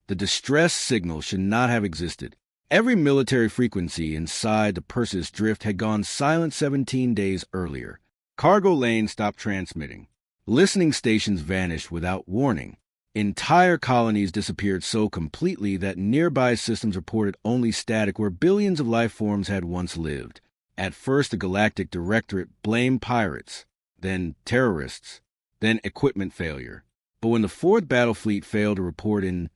The distress signal should not have existed. Every military frequency inside the Perseus drift had gone silent 17 days earlier. Cargo lanes stopped transmitting. Listening stations vanished without warning. Entire colonies disappeared so completely that nearby systems reported only static where billions of life forms had once lived. At first, the Galactic Directorate blamed pirates, then terrorists, then equipment failure. But when the Fourth Battle Fleet failed to report in,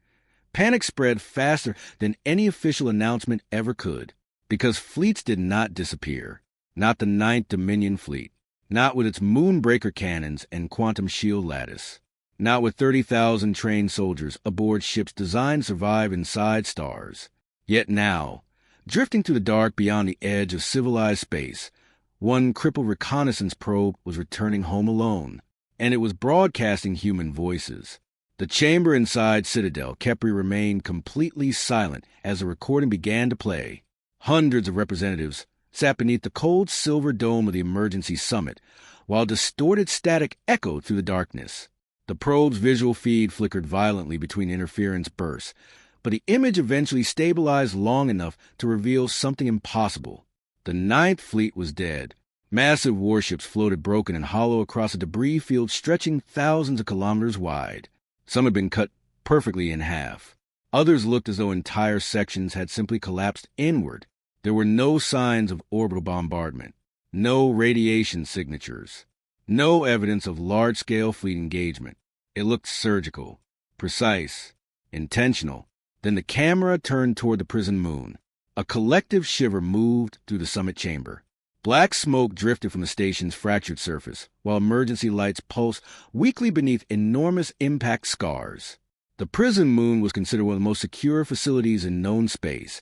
panic spread faster than any official announcement ever could. Because fleets did not disappear. Not the Ninth Dominion Fleet. Not with its moonbreaker cannons and quantum shield lattice. Not with 30,000 trained soldiers aboard ships designed to survive inside stars. Yet now, drifting through the dark beyond the edge of civilized space, one crippled reconnaissance probe was returning home alone, and it was broadcasting human voices. The chamber inside Citadel Kepri remained completely silent as the recording began to play. Hundreds of representatives sat beneath the cold silver dome of the emergency summit, while distorted static echoed through the darkness. The probe's visual feed flickered violently between interference bursts, but the image eventually stabilized long enough to reveal something impossible. The Ninth Fleet was dead. Massive warships floated broken and hollow across a debris field stretching thousands of kilometers wide. Some had been cut perfectly in half. Others looked as though entire sections had simply collapsed inward. There were no signs of orbital bombardment, no radiation signatures, no evidence of large-scale fleet engagement. It looked surgical, precise, intentional. Then the camera turned toward the prison moon. A collective shiver moved through the summit chamber. Black smoke drifted from the station's fractured surface, while emergency lights pulsed weakly beneath enormous impact scars. The prison moon was considered one of the most secure facilities in known space,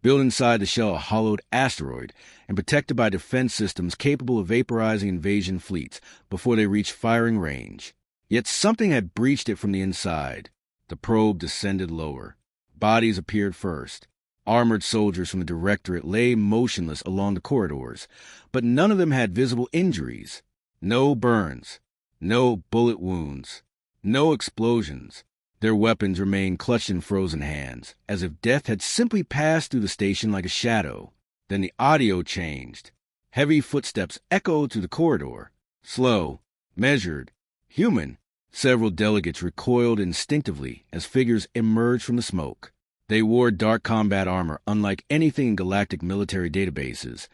built inside the shell of a hollowed asteroid and protected by defense systems capable of vaporizing invasion fleets before they reached firing range. Yet something had breached it from the inside. The probe descended lower. Bodies appeared first. Armored soldiers from the Directorate lay motionless along the corridors, but none of them had visible injuries. No burns, no bullet wounds, no explosions. Their weapons remained clutched in frozen hands, as if death had simply passed through the station like a shadow. Then the audio changed. Heavy footsteps echoed through the corridor. Slow, measured, human. Several delegates recoiled instinctively as figures emerged from the smoke. They wore dark combat armor unlike anything in galactic military databases,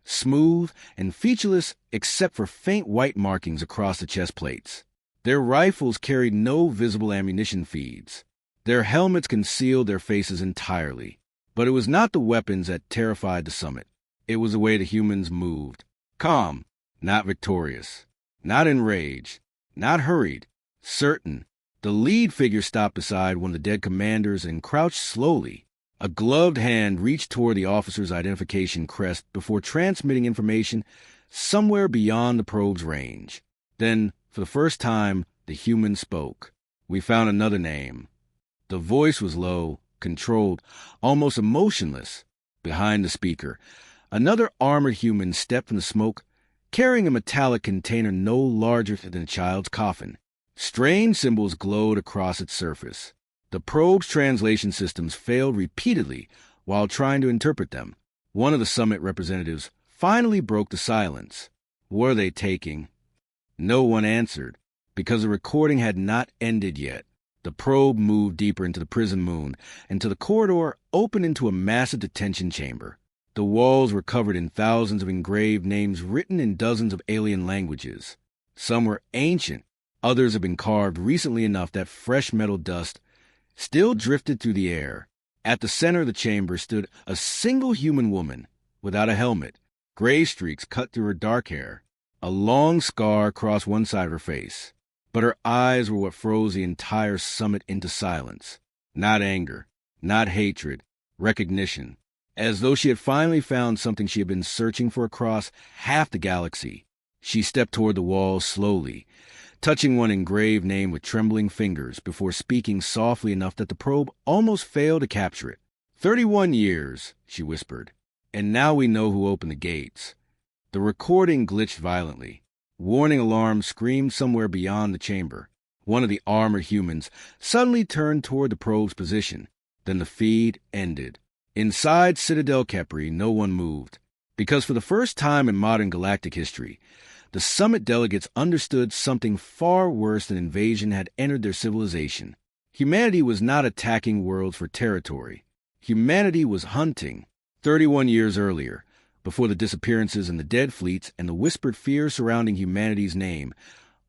smooth and featureless except for faint white markings across the chest plates. Their rifles carried no visible ammunition feeds. Their helmets concealed their faces entirely. But it was not the weapons that terrified the summit. It was the way the humans moved. Calm, not victorious, not enraged, not hurried, certain. The lead figure stopped beside one of the dead commanders and crouched slowly. A gloved hand reached toward the officer's identification crest before transmitting information somewhere beyond the probe's range. Then, for the first time, the human spoke. We found another name. The voice was low, controlled, almost emotionless. Behind the speaker, another armored human stepped from the smoke, carrying a metallic container no larger than a child's coffin. Strange symbols glowed across its surface. The probe's translation systems failed repeatedly while trying to interpret them. One of the summit representatives finally broke the silence. What are they taking? No one answered, because the recording had not ended yet. The probe moved deeper into the prison moon, until the corridor opened into a massive detention chamber. The walls were covered in thousands of engraved names written in dozens of alien languages. Some were ancient, others had been carved recently enough that fresh metal dust still drifted through the air. At the center of the chamber stood a single human woman, without a helmet, gray streaks cut through her dark hair. A long scar across one side of her face. But her eyes were what froze the entire summit into silence. Not anger, not hatred, recognition. As though she had finally found something she had been searching for across half the galaxy. She stepped toward the wall slowly, touching one engraved name with trembling fingers before speaking softly enough that the probe almost failed to capture it. 31 years, she whispered. And now we know who opened the gates. The recording glitched violently. Warning alarms screamed somewhere beyond the chamber. One of the armored humans suddenly turned toward the probe's position. Then the feed ended. Inside Citadel Kepri, no one moved, because for the first time in modern galactic history, the summit delegates understood something far worse than invasion had entered their civilization. Humanity was not attacking worlds for territory. Humanity was hunting. 31 years earlier, before the disappearances in the dead fleets and the whispered fear surrounding humanity's name,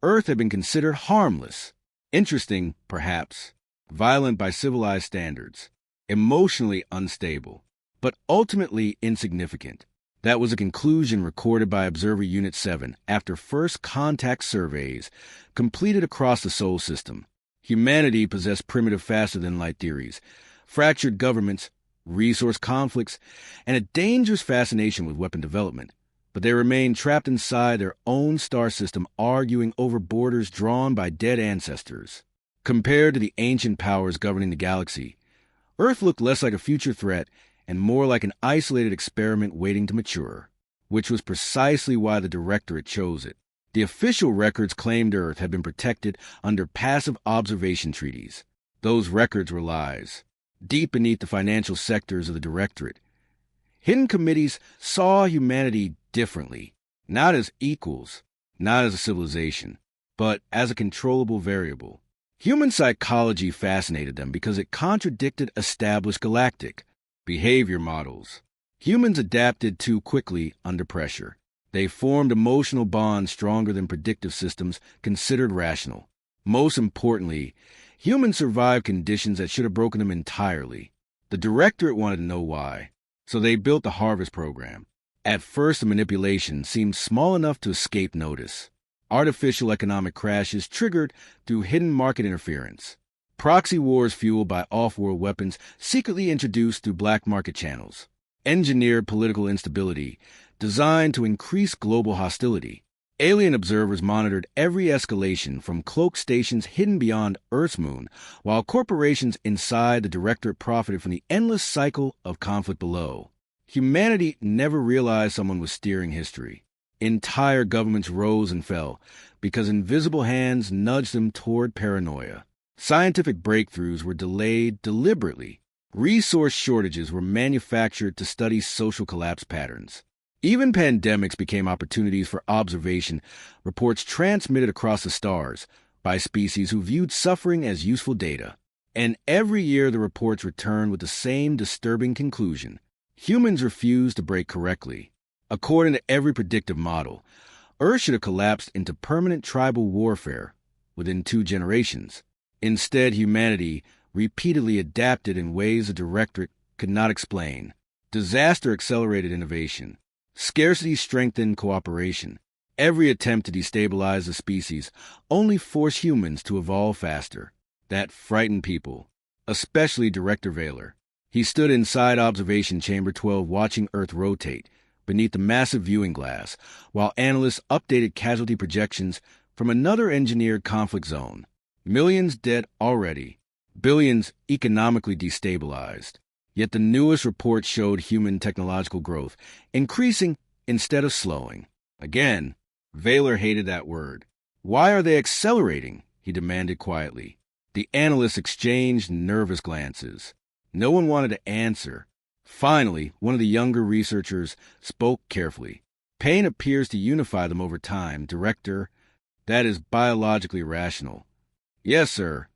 Earth had been considered harmless. Interesting, perhaps. Violent by civilized standards. Emotionally unstable. But ultimately insignificant. That was a conclusion recorded by Observer Unit 7 after first contact surveys completed across the Sol system. Humanity possessed primitive faster-than-light theories, fractured governments, resource conflicts, and a dangerous fascination with weapon development. But they remained trapped inside their own star system, arguing over borders drawn by dead ancestors. Compared to the ancient powers governing the galaxy, Earth looked less like a future threat and more like an isolated experiment waiting to mature, which was precisely why the Directorate chose it. The official records claimed Earth had been protected under passive observation treaties. Those records were lies. Deep beneath the financial sectors of the Directorate, hidden committees saw humanity differently, not as equals, not as a civilization, but as a controllable variable. Human psychology fascinated them because it contradicted established galactic behavior models. Humans adapted too quickly under pressure. They formed emotional bonds stronger than predictive systems considered rational. Most importantly, humans survived conditions that should have broken them entirely. The Directorate wanted to know why, so they built the Harvest program. At first, the manipulation seemed small enough to escape notice. Artificial economic crashes triggered through hidden market interference. Proxy wars fueled by off-world weapons secretly introduced through black market channels. Engineered political instability designed to increase global hostility. Alien observers monitored every escalation from cloak stations hidden beyond Earth's moon, while corporations inside the Directorate profited from the endless cycle of conflict below. Humanity never realized someone was steering history. Entire governments rose and fell because invisible hands nudged them toward paranoia. Scientific breakthroughs were delayed deliberately. Resource shortages were manufactured to study social collapse patterns. Even pandemics became opportunities for observation, reports transmitted across the stars by species who viewed suffering as useful data. And every year the reports returned with the same disturbing conclusion. Humans refused to break correctly. According to every predictive model, Earth should have collapsed into permanent tribal warfare within 2 generations. Instead, humanity repeatedly adapted in ways the Directorate could not explain. Disaster accelerated innovation. Scarcity strengthened cooperation. Every attempt to destabilize the species only forced humans to evolve faster. That frightened people, especially Director Vaylor. He stood inside Observation Chamber 12 watching Earth rotate beneath the massive viewing glass, while analysts updated casualty projections from another engineered conflict zone. Millions dead already, billions economically destabilized. Yet the newest report showed human technological growth increasing instead of slowing. Again, Vaylor hated that word. Why are they accelerating? He demanded quietly. The analysts exchanged nervous glances. No one wanted to answer. Finally, one of the younger researchers spoke carefully. Pain appears to unify them over time, Director. That is biologically rational. Yes, sir.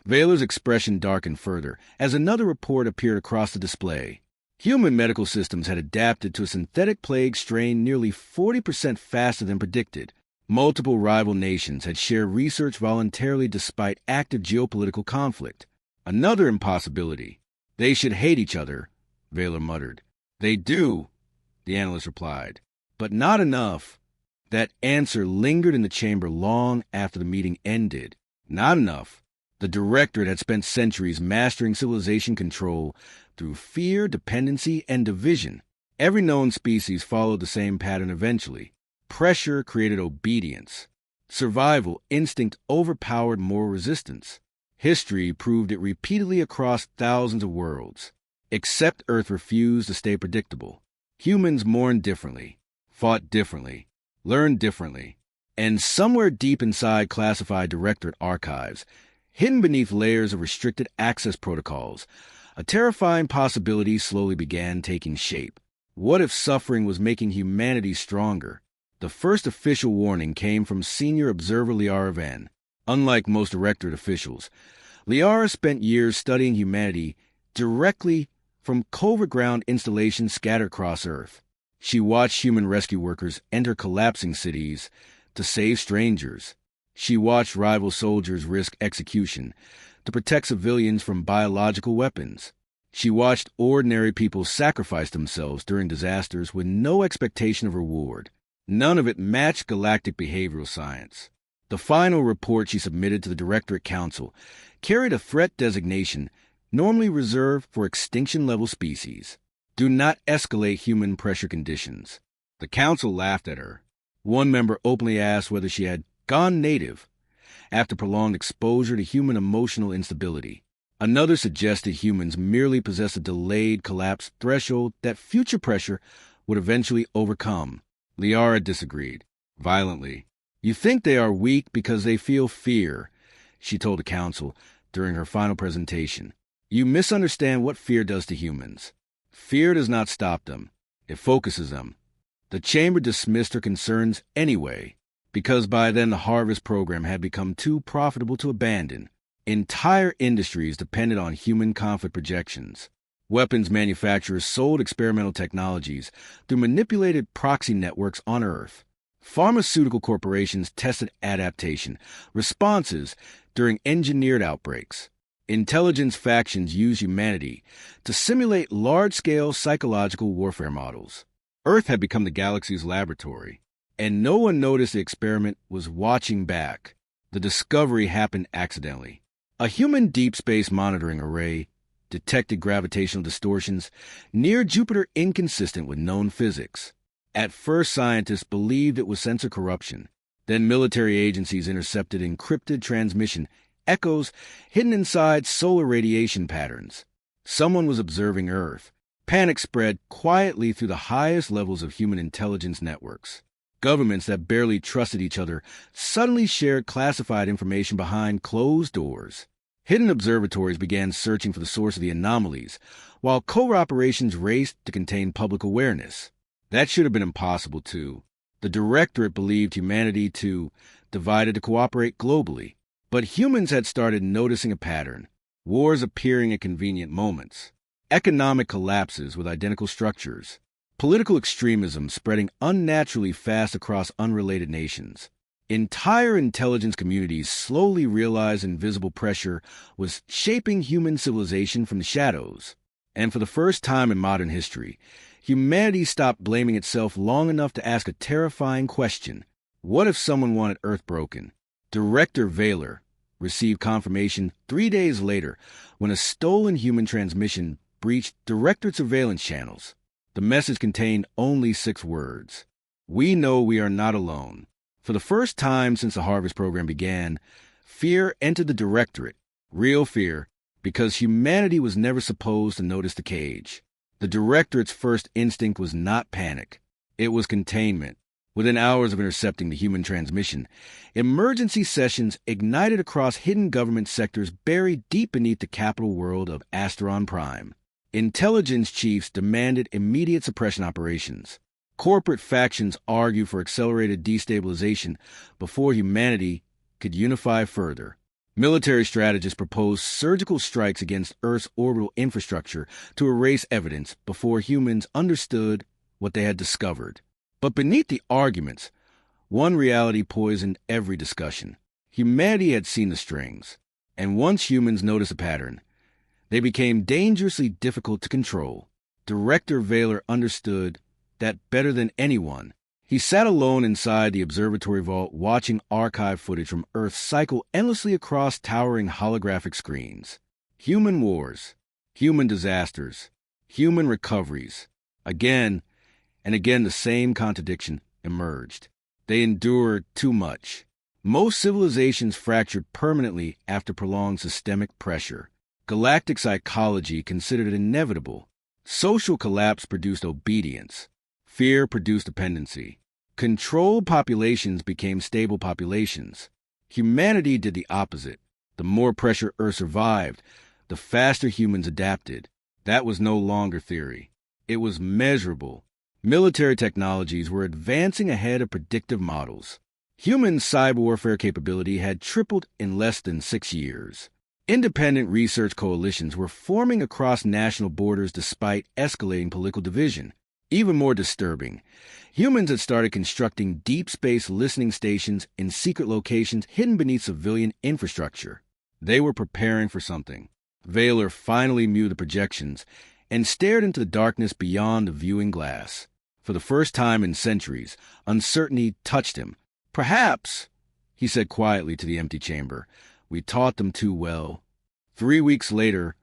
Vaylor's expression darkened further as another report appeared across the display. Human medical systems had adapted to a synthetic plague strain nearly 40% faster than predicted. Multiple rival nations had shared research voluntarily despite active geopolitical conflict. Another impossibility. They should hate each other, Vaylor muttered. They do, the analyst replied. But not enough. That answer lingered in the chamber long after the meeting ended. Not enough. The Directorate had spent centuries mastering civilization control through fear, dependency, and division. Every known species followed the same pattern eventually. Pressure created obedience. Survival instinct overpowered moral resistance. History proved it repeatedly across thousands of worlds. Except Earth refused to stay predictable. Humans mourned differently, fought differently, learned differently. And somewhere deep inside classified directorate archives, hidden beneath layers of restricted access protocols, a terrifying possibility slowly began taking shape. What if suffering was making humanity stronger? The first official warning came from senior observer Mara Vance. Unlike most directorate officials, Liara spent years studying humanity directly from covert ground installations scattered across Earth. She watched human rescue workers enter collapsing cities to save strangers. She watched rival soldiers risk execution to protect civilians from biological weapons. She watched ordinary people sacrifice themselves during disasters with no expectation of reward. None of it matched galactic behavioral science. The final report she submitted to the Directorate Council carried a threat designation normally reserved for extinction-level species. Do not escalate human pressure conditions. The Council laughed at her. One member openly asked whether she had gone native after prolonged exposure to human emotional instability. Another suggested humans merely possess a delayed collapse threshold that future pressure would eventually overcome. Liara disagreed, violently. You think they are weak because they feel fear, she told the council during her final presentation. You misunderstand what fear does to humans. Fear does not stop them. It focuses them. The chamber dismissed her concerns anyway, because by then the Harvest program had become too profitable to abandon. Entire industries depended on human conflict projections. Weapons manufacturers sold experimental technologies through manipulated proxy networks on Earth. Pharmaceutical corporations tested adaptation responses during engineered outbreaks. Intelligence factions used humanity to simulate large-scale psychological warfare models. Earth had become the galaxy's laboratory, and no one noticed the experiment was watching back. The discovery happened accidentally. A human deep space monitoring array detected gravitational distortions near Jupiter inconsistent with known physics. At first, scientists believed it was sensor corruption. Then military agencies intercepted encrypted transmission echoes hidden inside solar radiation patterns. Someone was observing Earth. Panic spread quietly through the highest levels of human intelligence networks. Governments that barely trusted each other suddenly shared classified information behind closed doors. Hidden observatories began searching for the source of the anomalies, while covert operations raced to contain public awareness. That should have been impossible, too. The Directorate believed humanity, too, divided to cooperate globally. But humans had started noticing a pattern. Wars appearing at convenient moments. Economic collapses with identical structures. Political extremism spreading unnaturally fast across unrelated nations. Entire intelligence communities slowly realized invisible pressure was shaping human civilization from the shadows. And for the first time in modern history, humanity stopped blaming itself long enough to ask a terrifying question. What if someone wanted Earth broken? Director Vaylor received confirmation 3 days later when a stolen human transmission breached Directorate surveillance channels. The message contained only 6 words. We know we are not alone. For the first time since the Harvest program began, fear entered the Directorate. Real fear, because humanity was never supposed to notice the cage. The Directorate's first instinct was not panic. It was containment. Within hours of intercepting the human transmission, emergency sessions ignited across hidden government sectors buried deep beneath the capital world of Asteron Prime. Intelligence chiefs demanded immediate suppression operations. Corporate factions argued for accelerated destabilization before humanity could unify further. Military strategists proposed surgical strikes against Earth's orbital infrastructure to erase evidence before humans understood what they had discovered. But beneath the arguments, one reality poisoned every discussion. Humanity had seen the strings, and once humans noticed a pattern, they became dangerously difficult to control. Director Vaylor understood that better than anyone. He sat alone inside the observatory vault watching archive footage from Earth cycle endlessly across towering holographic screens. Human wars, human disasters, human recoveries. Again and again the same contradiction emerged. They endured too much. Most civilizations fractured permanently after prolonged systemic pressure. Galactic psychology considered it inevitable. Social collapse produced obedience. Fear produced dependency. Controlled populations became stable populations. Humanity did the opposite. The more pressure Earth survived, the faster humans adapted. That was no longer theory. It was measurable. Military technologies were advancing ahead of predictive models. Human cyber warfare capability had tripled in less than 6 years. Independent research coalitions were forming across national borders despite escalating political division. Even more disturbing, humans had started constructing deep space listening stations in secret locations hidden beneath civilian infrastructure. They were preparing for something. Vaylor finally muted the projections and stared into the darkness beyond the viewing glass. For the first time in centuries, uncertainty touched him. "Perhaps," he said quietly to the empty chamber, "we taught them too well." 3 weeks later,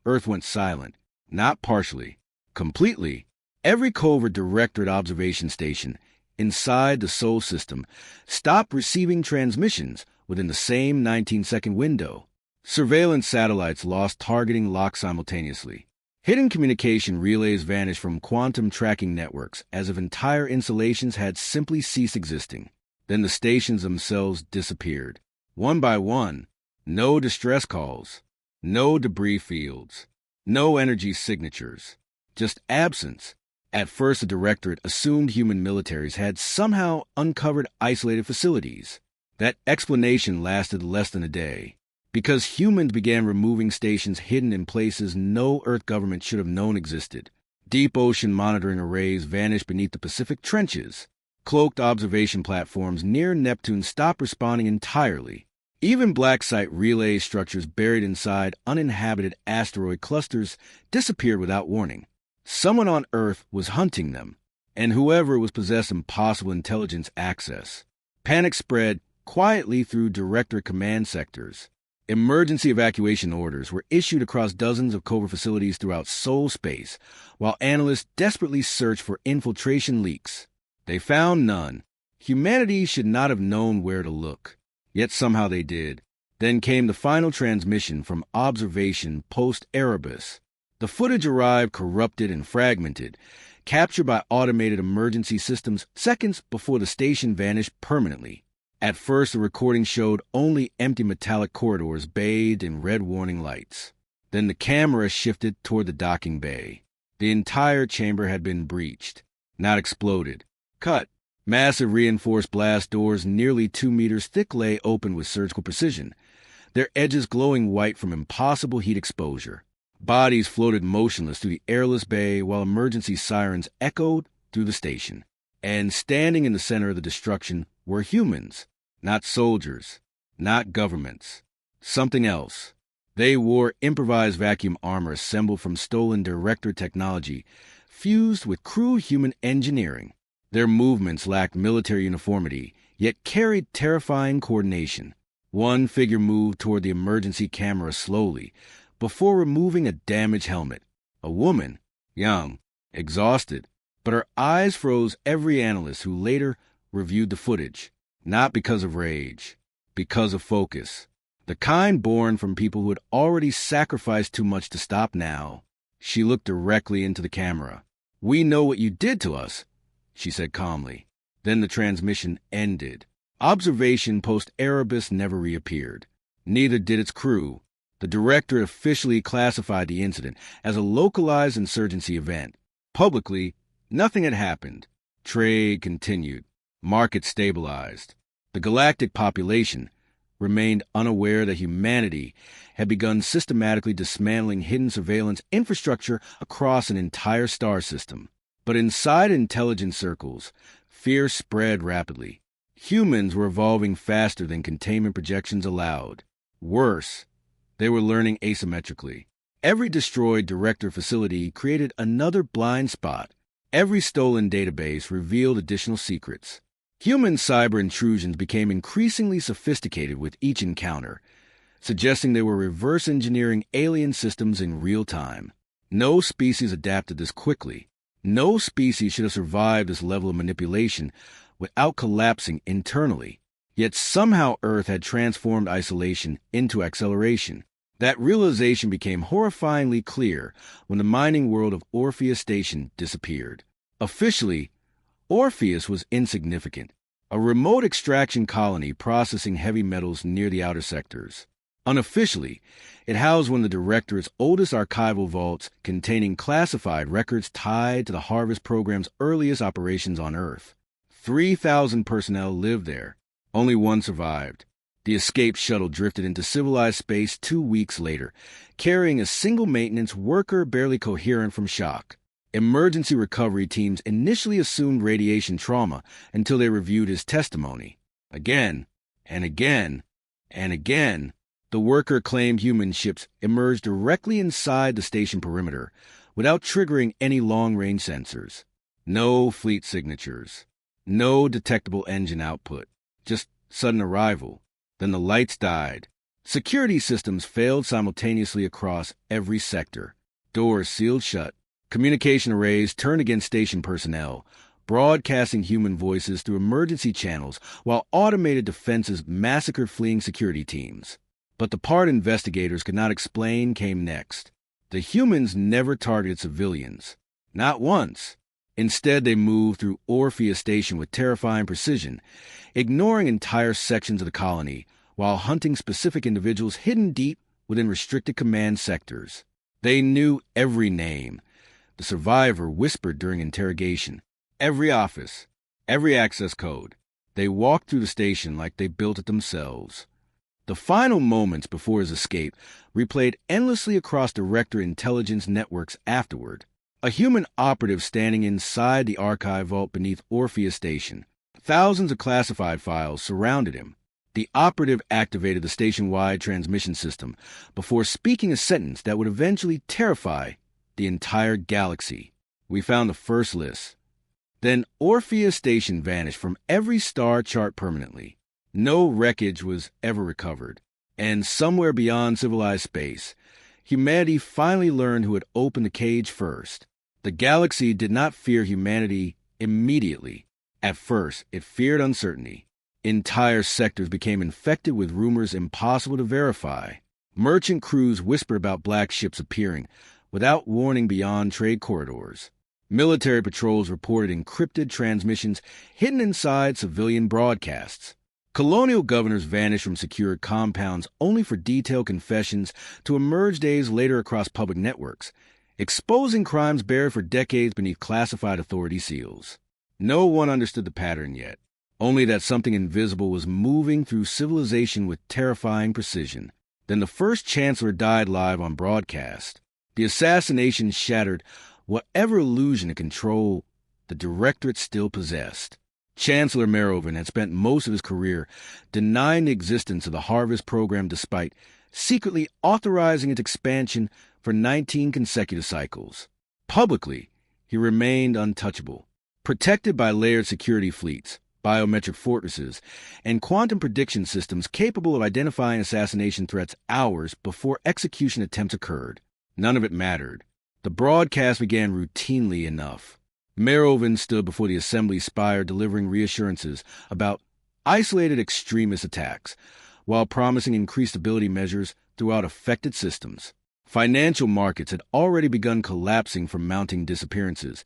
Earth went silent. Not partially. Completely. Every covert directorate observation station inside the Sol system stopped receiving transmissions within the same 19-second window. Surveillance satellites lost targeting lock simultaneously. Hidden communication relays vanished from quantum tracking networks as if entire installations had simply ceased existing. Then the stations themselves disappeared. One by one, no distress calls, no debris fields, no energy signatures, just absence. At first, the directorate assumed human militaries had somehow uncovered isolated facilities. That explanation lasted less than a day, because humans began removing stations hidden in places no Earth government should have known existed. Deep ocean monitoring arrays vanished beneath the Pacific trenches. Cloaked observation platforms near Neptune stopped responding entirely. Even black site relay structures buried inside uninhabited asteroid clusters disappeared without warning. Someone on Earth was hunting them, and whoever was possessing possible intelligence access. Panic spread quietly through directorate command sectors. Emergency evacuation orders were issued across dozens of covert facilities throughout Sol space, while analysts desperately searched for infiltration leaks. They found none. Humanity should not have known where to look, yet somehow they did. Then came the final transmission from observation post Erebus. The footage arrived corrupted and fragmented, captured by automated emergency systems seconds before the station vanished permanently. At first, the recording showed only empty metallic corridors bathed in red warning lights. Then the camera shifted toward the docking bay. The entire chamber had been breached, not exploded. Cut. Massive reinforced blast doors nearly 2 meters thick lay open with surgical precision, their edges glowing white from impossible heat exposure. Bodies floated motionless through the airless bay while emergency sirens echoed through the station. And standing in the center of the destruction were humans, not soldiers, not governments. Something else. They wore improvised vacuum armor assembled from stolen director technology, fused with crude human engineering. Their movements lacked military uniformity, yet carried terrifying coordination. One figure moved toward the emergency camera slowly, before removing a damaged helmet. A woman, young, exhausted, but her eyes froze every analyst who later reviewed the footage, not because of rage, because of focus. The kind born from people who had already sacrificed too much to stop now. She looked directly into the camera. "We know what you did to us," she said calmly. Then the transmission ended. Observation post Erebus never reappeared. Neither did its crew. The director officially classified the incident as a localized insurgency event. Publicly, nothing had happened. Trade continued. Markets stabilized. The galactic population remained unaware that humanity had begun systematically dismantling hidden surveillance infrastructure across an entire star system. But inside intelligence circles, fear spread rapidly. Humans were evolving faster than containment projections allowed. Worse, they were learning asymmetrically. Every destroyed director facility created another blind spot. Every stolen database revealed additional secrets. Human cyber intrusions became increasingly sophisticated with each encounter, suggesting they were reverse engineering alien systems in real time. No species adapted this quickly. No species should have survived this level of manipulation without collapsing internally. Yet somehow Earth had transformed isolation into acceleration. That realization became horrifyingly clear when the mining world of Orpheus Station disappeared. Officially, Orpheus was insignificant, a remote extraction colony processing heavy metals near the outer sectors. Unofficially, it housed one of the Directorate's oldest archival vaults containing classified records tied to the Harvest Program's earliest operations on Earth. 3,000 personnel lived there. Only one survived. The escape shuttle drifted into civilized space 2 weeks later, carrying a single maintenance worker barely coherent from shock. Emergency recovery teams initially assumed radiation trauma until they reviewed his testimony. Again, and again, and again, the worker claimed human ships emerged directly inside the station perimeter without triggering any long-range sensors. No fleet signatures. No detectable engine output. Just sudden arrival. Then the lights died. Security systems failed simultaneously across every sector. Doors sealed shut. Communication arrays turned against station personnel, broadcasting human voices through emergency channels while automated defenses massacred fleeing security teams. But the part investigators could not explain came next. The humans never targeted civilians. Not once. Instead, they moved through Orpheus Station with terrifying precision, ignoring entire sections of the colony while hunting specific individuals hidden deep within restricted command sectors. They knew every name. The survivor whispered during interrogation. Every office. Every access code. They walked through the station like they built it themselves. The final moments before his escape replayed endlessly across Director intelligence networks afterward. A human operative standing inside the archive vault beneath Orpheus Station. Thousands of classified files surrounded him. The operative activated the station-wide transmission system before speaking a sentence that would eventually terrify the entire galaxy. We found the first list. Then Orpheus Station vanished from every star chart permanently. No wreckage was ever recovered. And somewhere beyond civilized space, humanity finally learned who had opened the cage first. The galaxy did not fear humanity immediately. At first, it feared uncertainty. Entire sectors became infected with rumors impossible to verify. Merchant crews whispered about black ships appearing, without warning beyond trade corridors. Military patrols reported encrypted transmissions hidden inside civilian broadcasts. Colonial governors vanished from secured compounds only for detailed confessions to emerge days later across public networks, exposing crimes buried for decades beneath classified authority seals. No one understood the pattern yet, only that something invisible was moving through civilization with terrifying precision. Then the first chancellor died live on broadcast. The assassination shattered whatever illusion of control the Directorate still possessed. Chancellor Mara Vance had spent most of his career denying the existence of the Harvest Program despite secretly authorizing its expansion for 19 consecutive cycles. Publicly, he remained untouchable, protected by layered security fleets, biometric fortresses, and quantum prediction systems capable of identifying assassination threats hours before execution attempts occurred. None of it mattered. The broadcast began routinely enough. Mara Vance stood before the assembly spire delivering reassurances about isolated extremist attacks, while promising increased stability measures throughout affected systems. Financial markets had already begun collapsing from mounting disappearances,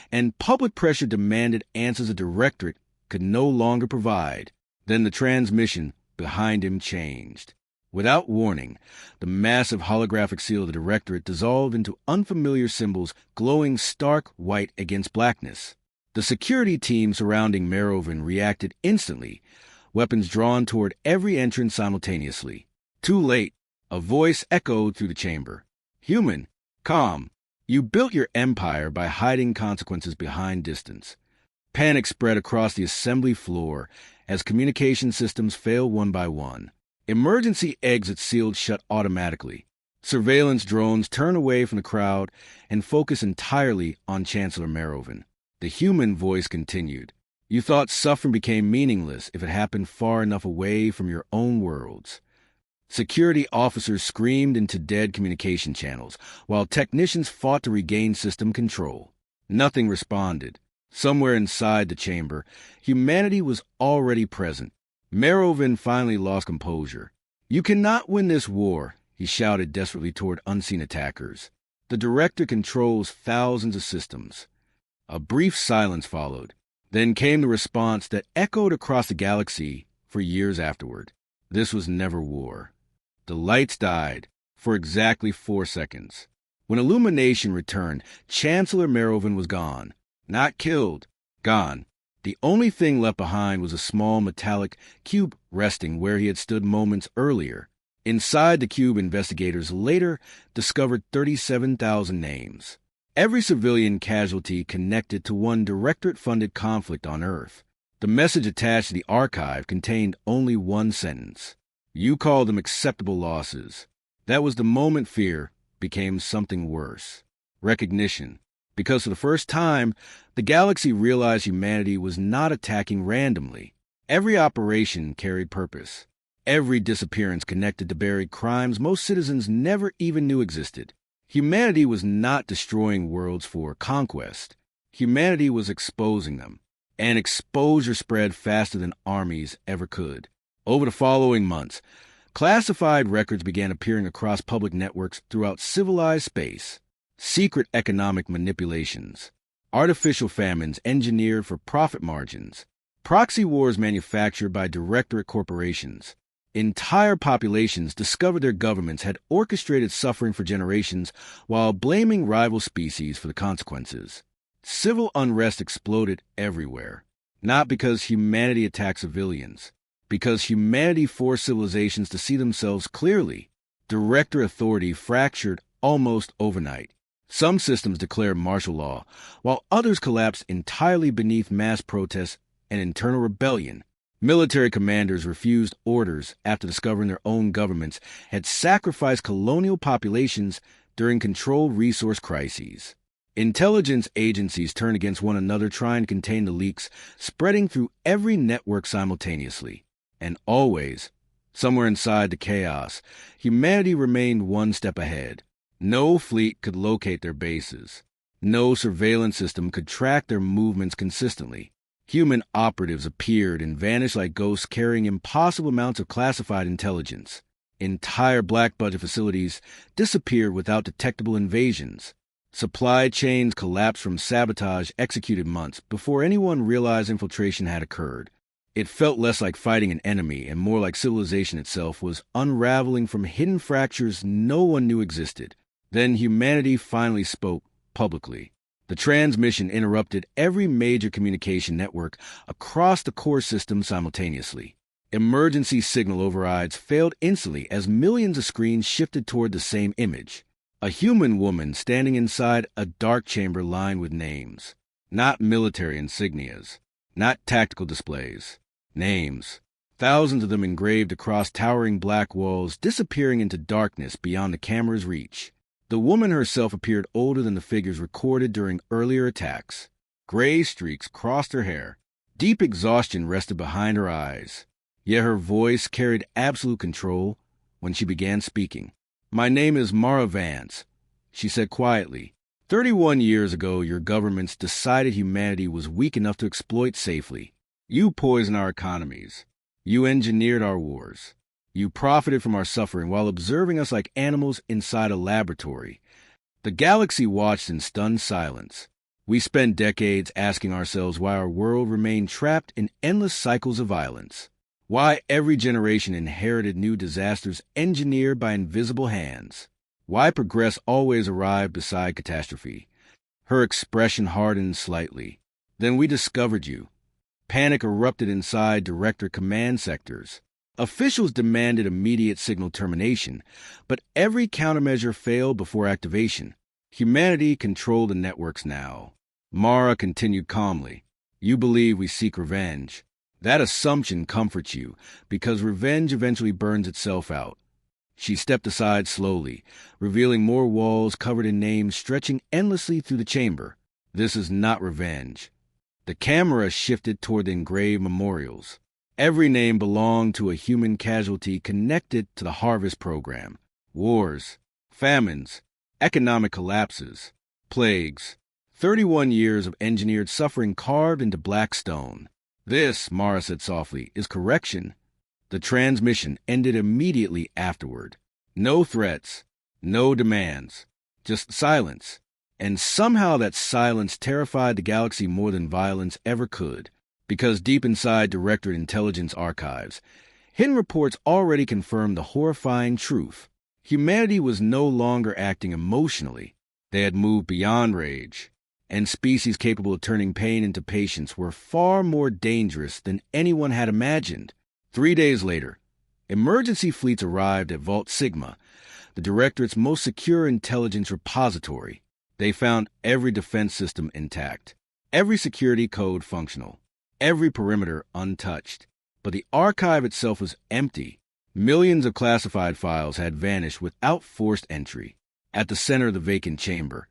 and public pressure demanded answers the Directorate could no longer provide. Then the transmission behind him changed. Without warning, the massive holographic seal of the Directorate dissolved into unfamiliar symbols glowing stark white against blackness. The security team surrounding Mara Vance reacted instantly, weapons drawn toward every entrance simultaneously. Too late, a voice echoed through the chamber. "Human, calm. You built your empire by hiding consequences behind distance." Panic spread across the assembly floor as communication systems failed one by one. Emergency exits sealed shut automatically. Surveillance drones turned away from the crowd and focused entirely on Chancellor Mara Vance. The human voice continued. "You thought suffering became meaningless if it happened far enough away from your own worlds." Security officers screamed into dead communication channels, while technicians fought to regain system control. Nothing responded. Somewhere inside the chamber, humanity was already present. Mara Vance finally lost composure. "You cannot win this war," he shouted desperately toward unseen attackers. "The Director controls thousands of systems." A brief silence followed. Then came the response that echoed across the galaxy for years afterward. This was never war. The lights died for exactly 4 seconds. When illumination returned, Chancellor Mara Vance was gone. Not killed, gone. The only thing left behind was a small metallic cube resting where he had stood moments earlier. Inside the cube, investigators later discovered 37,000 names. Every civilian casualty connected to one directorate-funded conflict on Earth. The message attached to the archive contained only one sentence. You called them acceptable losses. That was the moment fear became something worse. Recognition. Because for the first time, the galaxy realized humanity was not attacking randomly. Every operation carried purpose. Every disappearance connected to buried crimes most citizens never even knew existed. Humanity was not destroying worlds for conquest. Humanity was exposing them. And exposure spread faster than armies ever could. Over the following months, classified records began appearing across public networks throughout civilized space. Secret economic manipulations, artificial famines engineered for profit margins, proxy wars manufactured by directorate corporations. Entire populations discovered their governments had orchestrated suffering for generations while blaming rival species for the consequences. Civil unrest exploded everywhere, not because humanity attacked civilians, because humanity forced civilizations to see themselves clearly. Director authority fractured almost overnight. Some systems declared martial law, while others collapsed entirely beneath mass protests and internal rebellion. Military commanders refused orders after discovering their own governments had sacrificed colonial populations during controlled resource crises. Intelligence agencies turned against one another trying to contain the leaks spreading through every network simultaneously. And always, somewhere inside the chaos, humanity remained one step ahead. No fleet could locate their bases. No surveillance system could track their movements consistently. Human operatives appeared and vanished like ghosts carrying impossible amounts of classified intelligence. Entire black-budget facilities disappeared without detectable invasions. Supply chains collapsed from sabotage executed months before anyone realized infiltration had occurred. It felt less like fighting an enemy and more like civilization itself was unraveling from hidden fractures no one knew existed. Then humanity finally spoke publicly. The transmission interrupted every major communication network across the core system simultaneously. Emergency signal overrides failed instantly as millions of screens shifted toward the same image. A human woman standing inside a dark chamber lined with names. Not military insignias. Not tactical displays. Names. Thousands of them engraved across towering black walls, disappearing into darkness beyond the camera's reach. The woman herself appeared older than the figures recorded during earlier attacks. Gray streaks crossed her hair. Deep exhaustion rested behind her eyes. Yet her voice carried absolute control when she began speaking. "My name is Mara Vance," she said quietly. 31 years ago, your governments decided humanity was weak enough to exploit safely. You poisoned our economies. You engineered our wars. You profited from our suffering while observing us like animals inside a laboratory. The galaxy watched in stunned silence. We spent decades asking ourselves why our world remained trapped in endless cycles of violence. Why every generation inherited new disasters engineered by invisible hands. Why progress always arrived beside catastrophe. Her expression hardened slightly. Then we discovered you. Panic erupted inside director command sectors. Officials demanded immediate signal termination, but every countermeasure failed before activation. Humanity controlled the networks now. Mara continued calmly. You believe we seek revenge. That assumption comforts you, because revenge eventually burns itself out. She stepped aside slowly, revealing more walls covered in names stretching endlessly through the chamber. This is not revenge. The camera shifted toward the engraved memorials. Every name belonged to a human casualty connected to the Harvest Program. Wars, famines, economic collapses, plagues. 31 years of engineered suffering carved into black stone. This, Mara said softly, is correction. The transmission ended immediately afterward. No threats, no demands, just silence. And somehow that silence terrified the galaxy more than violence ever could, because deep inside Directorate Intelligence archives, hidden reports already confirmed the horrifying truth. Humanity was no longer acting emotionally. They had moved beyond rage, and species capable of turning pain into patience were far more dangerous than anyone had imagined. 3 days later, emergency fleets arrived at Vault Sigma, the Directorate's most secure intelligence repository. They found every defense system intact, every security code functional, every perimeter untouched. But the archive itself was empty. Millions of classified files had vanished without forced entry. At the center of the vacant chamber,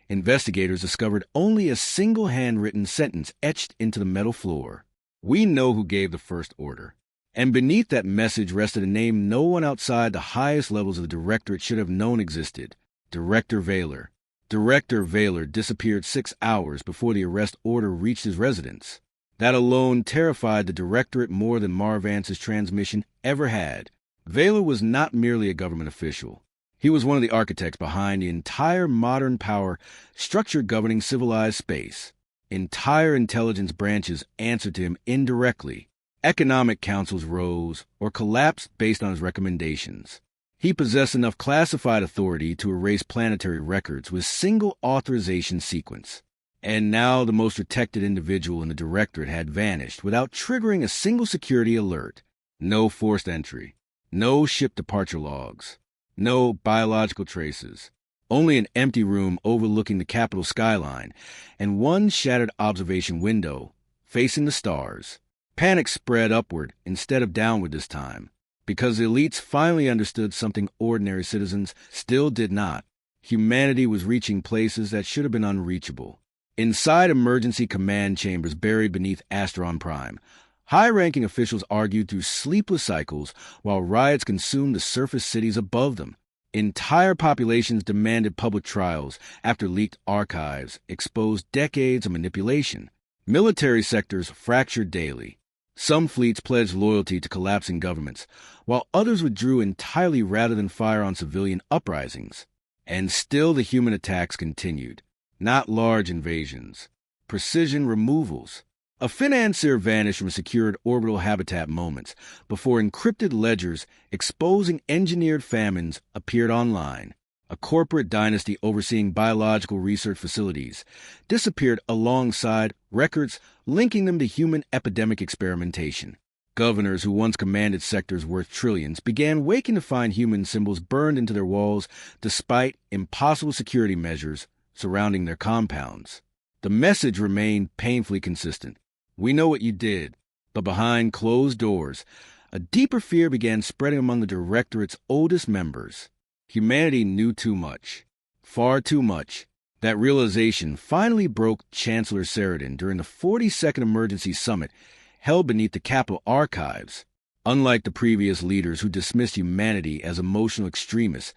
investigators discovered only a single handwritten sentence etched into the metal floor. "We know who gave the first order." And beneath that message rested a name no one outside the highest levels of the Directorate should have known existed: Director Vaylor. Director Vaylor disappeared 6 hours before the arrest order reached his residence. That alone terrified the Directorate more than Mara Vance's transmission ever had. Vaylor was not merely a government official. He was one of the architects behind the entire modern power structure governing civilized space. Entire intelligence branches answered to him indirectly. Economic councils rose or collapsed based on his recommendations. He possessed enough classified authority to erase planetary records with single authorization sequence. And now the most protected individual in the Directorate had vanished without triggering a single security alert. No forced entry. No ship departure logs. No biological traces. Only an empty room overlooking the capital skyline and one shattered observation window facing the stars. Panic spread upward instead of downward this time, because the elites finally understood something ordinary citizens still did not. Humanity was reaching places that should have been unreachable. Inside emergency command chambers buried beneath Asteron Prime, high-ranking officials argued through sleepless cycles while riots consumed the surface cities above them. Entire populations demanded public trials after leaked archives exposed decades of manipulation. Military sectors fractured daily. Some fleets pledged loyalty to collapsing governments, while others withdrew entirely rather than fire on civilian uprisings. And still the human attacks continued. Not large invasions. Precision removals. A financier vanished from secured orbital habitat moments before encrypted ledgers exposing engineered famines appeared online. A corporate dynasty overseeing biological research facilities disappeared alongside records linking them to human epidemic experimentation. Governors who once commanded sectors worth trillions began waking to find human symbols burned into their walls despite impossible security measures surrounding their compounds. The message remained painfully consistent. We know what you did, but behind closed doors, a deeper fear began spreading among the Directorate's oldest members. Humanity knew too much, far too much. That realization finally broke Chancellor Sheridan during the 42nd Emergency Summit held beneath the Capitol archives. Unlike the previous leaders who dismissed humanity as emotional extremists,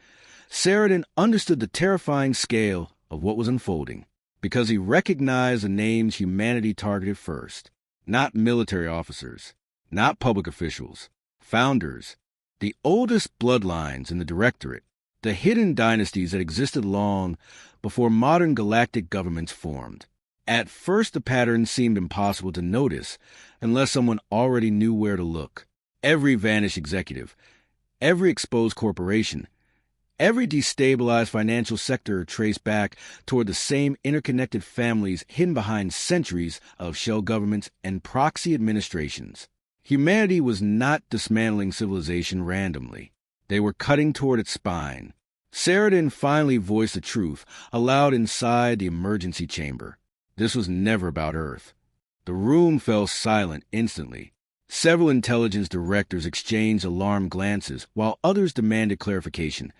Sheridan understood the terrifying scale of what was unfolding, because he recognized the names humanity targeted first. Not military officers, not public officials, founders, the oldest bloodlines in the Directorate, the hidden dynasties that existed long before modern galactic governments formed. At first, the pattern seemed impossible to notice unless someone already knew where to look. Every vanished executive, every exposed corporation, every destabilized financial sector traced back toward the same interconnected families hidden behind centuries of shell governments and proxy administrations. Humanity was not dismantling civilization randomly. They were cutting toward its spine. Sheridan finally voiced the truth aloud inside the emergency chamber. This was never about Earth. The room fell silent instantly. Several intelligence directors exchanged alarmed glances, while others demanded clarification.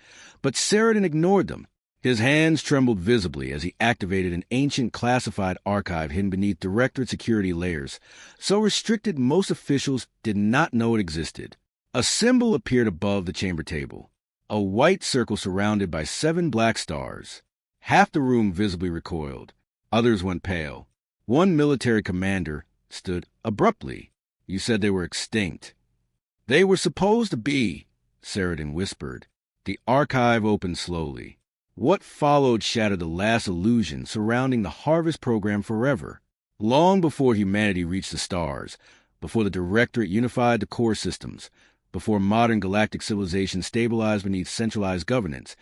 But Sheridan ignored them. His hands trembled visibly as he activated an ancient classified archive hidden beneath Directorate security layers, so restricted most officials did not know it existed. A symbol appeared above the chamber table, a white circle surrounded by 7 black stars. Half the room visibly recoiled. Others went pale. One military commander stood abruptly. You said they were extinct. They were supposed to be, Sheridan whispered. The archive opened slowly. What followed shattered the last illusion surrounding the Harvest program forever. Long before humanity reached the stars, before the Directorate unified the core systems, before modern galactic civilization stabilized beneath centralized governance,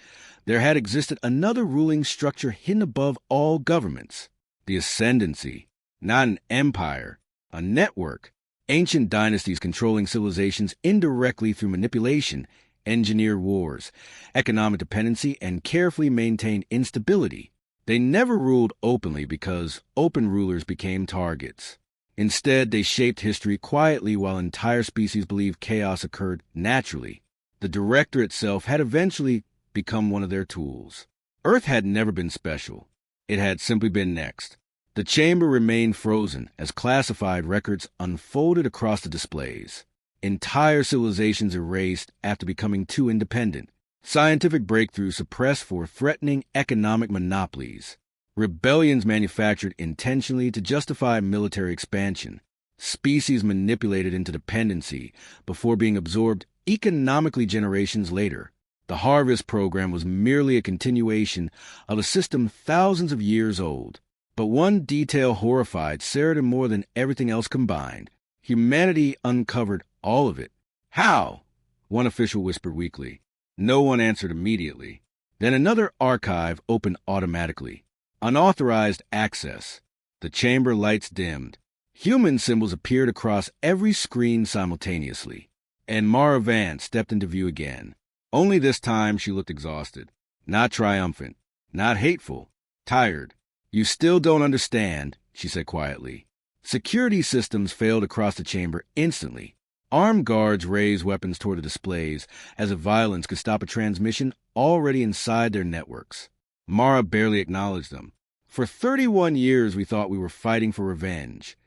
there had existed another ruling structure hidden above all governments. The Ascendancy. Not an empire, a network. Ancient dynasties controlling civilizations indirectly through manipulation, engineered wars, economic dependency, and carefully maintained instability. They never ruled openly because open rulers became targets. Instead, they shaped history quietly while entire species believed chaos occurred naturally. The Director itself had eventually become one of their tools. Earth had never been special. It had simply been next. The chamber remained frozen as classified records unfolded across the displays. Entire civilizations erased after becoming too independent. Scientific breakthroughs suppressed for threatening economic monopolies. Rebellions manufactured intentionally to justify military expansion. Species manipulated into dependency before being absorbed economically generations later. The Harvest program was merely a continuation of a system thousands of years old. But one detail horrified Sheridan more than everything else combined. Humanity uncovered all of it. How? One official whispered weakly. No one answered immediately. Then another archive opened automatically. Unauthorized access. The chamber lights dimmed. Human symbols appeared across every screen simultaneously. And Mara Vance stepped into view again. Only this time she looked exhausted. Not triumphant. Not hateful. Tired. You still don't understand, she said quietly. Security systems failed across the chamber instantly. Armed guards raised weapons toward the displays as if violence could stop a transmission already inside their networks. Mara barely acknowledged them. For 31 years we thought we were fighting for revenge.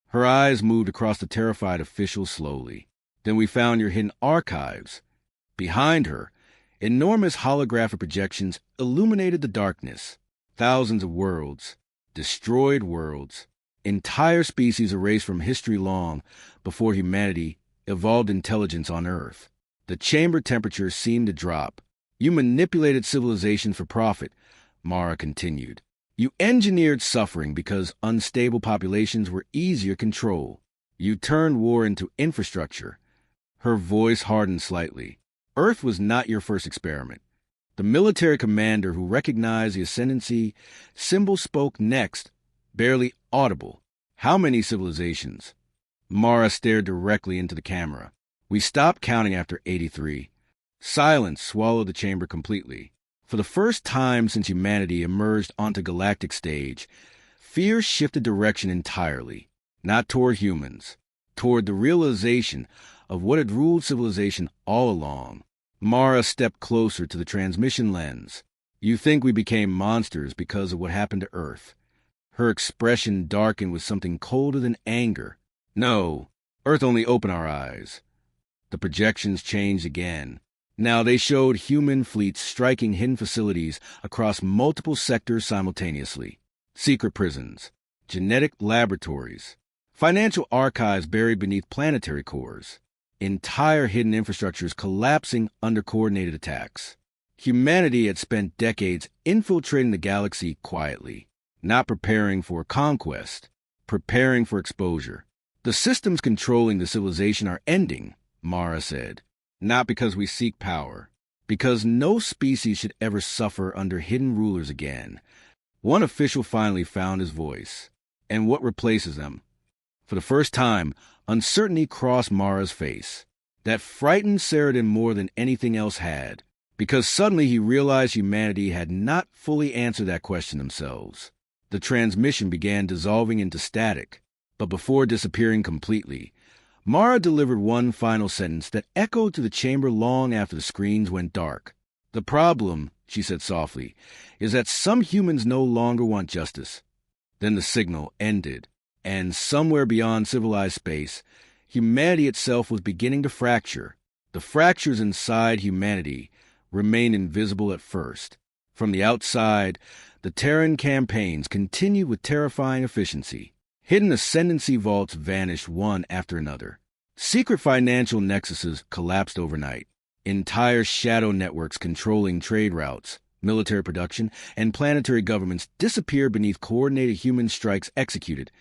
Her eyes moved across the terrified officials slowly. Then we found your hidden archives. Behind her, enormous holographic projections illuminated the darkness. Thousands of worlds, destroyed worlds, entire species erased from history long before humanity evolved intelligence on Earth. The chamber temperature seemed to drop. You manipulated civilization for profit, Mara continued. You engineered suffering because unstable populations were easier to control. You turned war into infrastructure. Her voice hardened slightly. Earth was not your first experiment. The military commander who recognized the Ascendancy symbol spoke next, barely audible. How many civilizations? Mara stared directly into the camera. We stopped counting after 83. Silence swallowed the chamber completely. For the first time since humanity emerged onto Galactic stage, fear shifted direction entirely. Not toward humans, toward the realization of what had ruled civilization all along. Mara stepped closer to the transmission lens. You think we became monsters because of what happened to Earth. Her expression darkened with something colder than anger. No, Earth only opened our eyes. The projections changed again. Now they showed human fleets striking hidden facilities across multiple sectors simultaneously. Secret prisons, genetic laboratories, financial archives buried beneath planetary cores. Entire hidden infrastructures collapsing under coordinated attacks. Humanity had spent decades infiltrating the galaxy quietly, not preparing for conquest, preparing for exposure. The systems controlling the civilization are ending, Mara said. Not because we seek power, because no species should ever suffer under hidden rulers again. One official finally found his voice. And what replaces them? For the first time, uncertainty crossed Mara's face. That frightened Sheridan more than anything else had, because suddenly he realized humanity had not fully answered that question themselves. The transmission began dissolving into static, but before disappearing completely, Mara delivered one final sentence that echoed to the chamber long after the screens went dark. The problem, she said softly, is that some humans no longer want justice. Then the signal ended. And somewhere beyond civilized space, humanity itself was beginning to fracture. The fractures inside humanity remained invisible at first. From the outside, the Terran campaigns continued with terrifying efficiency. Hidden ascendancy vaults vanished one after another. Secret financial nexuses collapsed overnight. Entire shadow networks controlling trade routes military production, and planetary governments disappeared beneath coordinated human strikes executed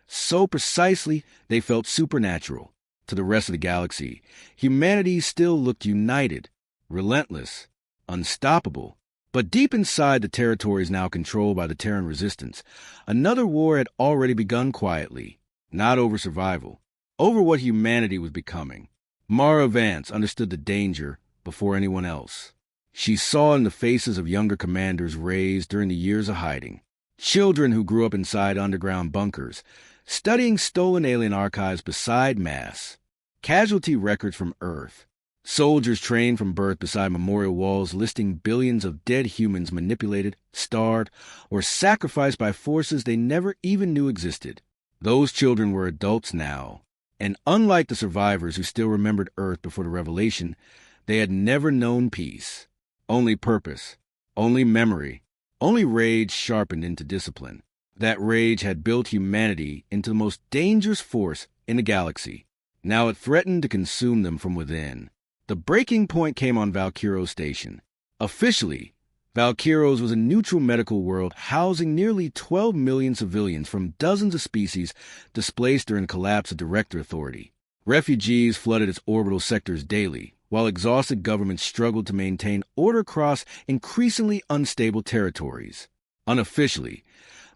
so precisely they felt supernatural. To the rest of the galaxy, humanity still looked united, relentless, unstoppable. But deep inside the territories now controlled by the Terran resistance, another war had already begun quietly, not over survival, over what humanity was becoming. Mara Vance understood the danger before anyone else. She saw in the faces of younger commanders raised during the years of hiding, children who grew up inside underground bunkers, studying stolen alien archives beside mass, casualty records from Earth, soldiers trained from birth beside memorial walls listing billions of dead humans manipulated, starved, or sacrificed by forces they never even knew existed. Those children were adults now, and unlike the survivors who still remembered Earth before the revelation, they had never known peace. Only purpose, only memory, only rage sharpened into discipline. That rage had built humanity into the most dangerous force in the galaxy. Now it threatened to consume them from within. The breaking point came on Valkyros Station. Officially, Valkyros was a neutral medical world housing nearly 12 million civilians from dozens of species displaced during the collapse of Director Authority. Refugees flooded its orbital sectors daily, while exhausted governments struggled to maintain order across increasingly unstable territories. Unofficially,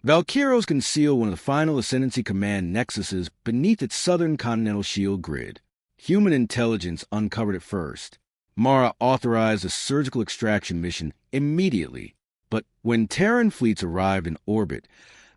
Valkyros concealed one of the final Ascendancy Command nexuses beneath its southern continental shield grid. Human intelligence uncovered it first. Mara authorized a surgical extraction mission immediately. But when Terran fleets arrived in orbit,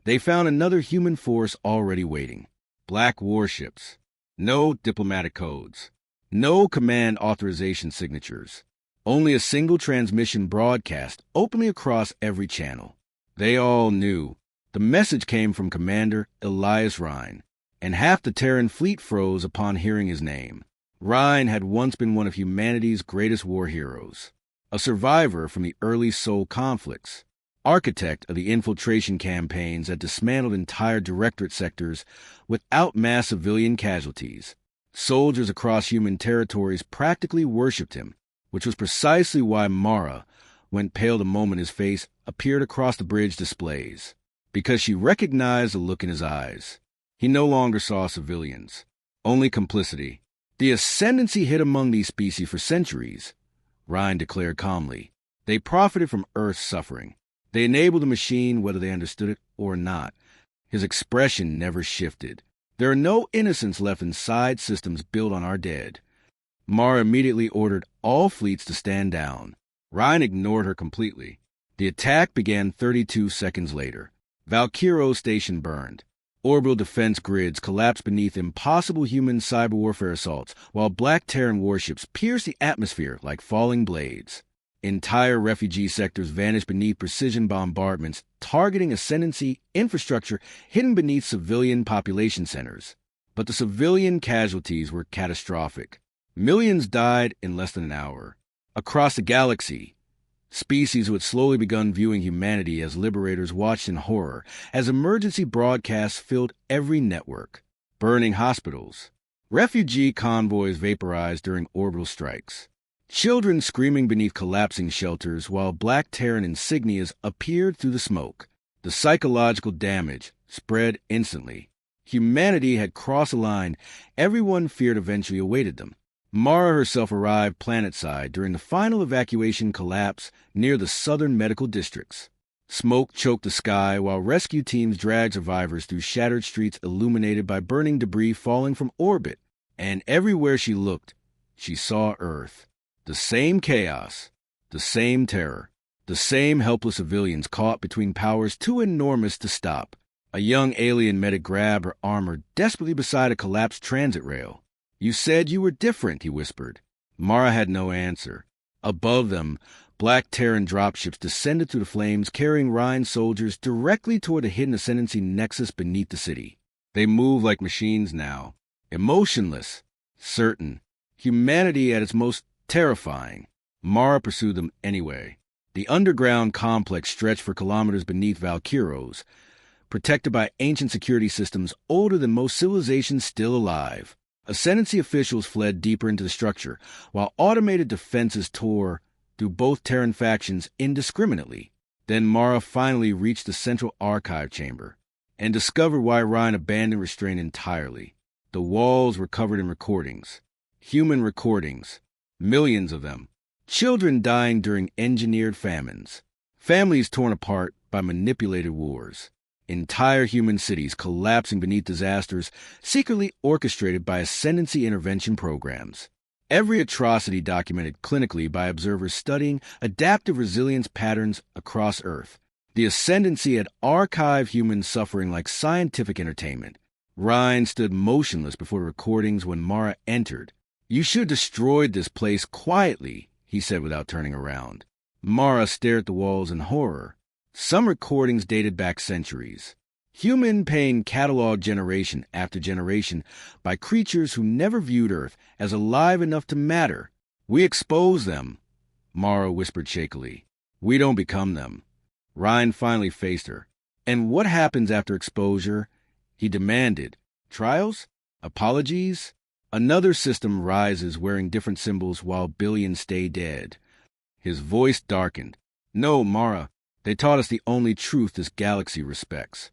they found another human force already waiting. Black warships. No diplomatic codes. No command authorization signatures. Only a single transmission broadcast openly across every channel. They all knew. The message came from Commander Elias Rhine, and half the Terran fleet froze upon hearing his name. Rhine had once been one of humanity's greatest war heroes, a survivor from the early Sol conflicts, architect of the infiltration campaigns that dismantled entire directorate sectors without mass civilian casualties. Soldiers across human territories practically worshipped him, which was precisely why Mara went pale the moment his face appeared across the bridge displays, because she recognized the look in his eyes. He no longer saw civilians, only complicity. The ascendancy hid among these species for centuries, Rhine declared calmly. They profited from Earth's suffering. They enabled the machine whether they understood it or not. His expression never shifted. There are no innocents left inside systems built on our dead. Mara immediately ordered all fleets to stand down. Rhine ignored her completely. The attack began 32 seconds later. Valkyros Station burned. Orbital defense grids collapsed beneath impossible human cyber warfare assaults, while black Terran warships pierced the atmosphere like falling blades. Entire refugee sectors vanished beneath precision bombardments, targeting ascendancy infrastructure hidden beneath civilian population centers. But the civilian casualties were catastrophic. Millions died in less than an hour. Across the galaxy, species who had slowly begun viewing humanity as liberators watched in horror as emergency broadcasts filled every network. Burning hospitals. Refugee convoys vaporized during orbital strikes. Children screaming beneath collapsing shelters while black Terran insignias appeared through the smoke. The psychological damage spread instantly. Humanity had crossed a line everyone feared eventually awaited them. Mara herself arrived planetside during the final evacuation collapse near the southern medical districts. Smoke choked the sky while rescue teams dragged survivors through shattered streets illuminated by burning debris falling from orbit. And everywhere she looked, she saw Earth. The same chaos, the same terror, the same helpless civilians caught between powers too enormous to stop. A young alien medic grabbed her armor desperately beside a collapsed transit rail. "You said you were different," he whispered. Mara had no answer. Above them, black Terran dropships descended through the flames, carrying Rhine soldiers directly toward the hidden Ascendancy nexus beneath the city. They moved like machines now, emotionless, certain. Humanity at its most terrifying. Mara pursued them anyway. The underground complex stretched for kilometers beneath Valkyros, protected by ancient security systems older than most civilizations still alive. Ascendancy officials fled deeper into the structure, while automated defenses tore through both Terran factions indiscriminately. Then Mara finally reached the central archive chamber and discovered why Ryan abandoned restraint entirely. The walls were covered in recordings. Human recordings. Millions of them. Children dying during engineered famines. Families torn apart by manipulated wars. Entire human cities collapsing beneath disasters secretly orchestrated by ascendancy intervention programs. Every atrocity documented clinically by observers studying adaptive resilience patterns across Earth. The ascendancy had archived human suffering like scientific entertainment. Ryan stood motionless before the recordings when Mara entered. "You should have destroyed this place quietly," he said without turning around. Mara stared at the walls in horror. Some recordings dated back centuries. Human pain cataloged generation after generation by creatures who never viewed Earth as alive enough to matter. "We expose them," Mara whispered shakily. "We don't become them." Ryan finally faced her. "And what happens after exposure?" he demanded. "Trials? Apologies? Another system rises wearing different symbols while billions stay dead." His voice darkened. "No, Mara. They taught us the only truth this galaxy respects."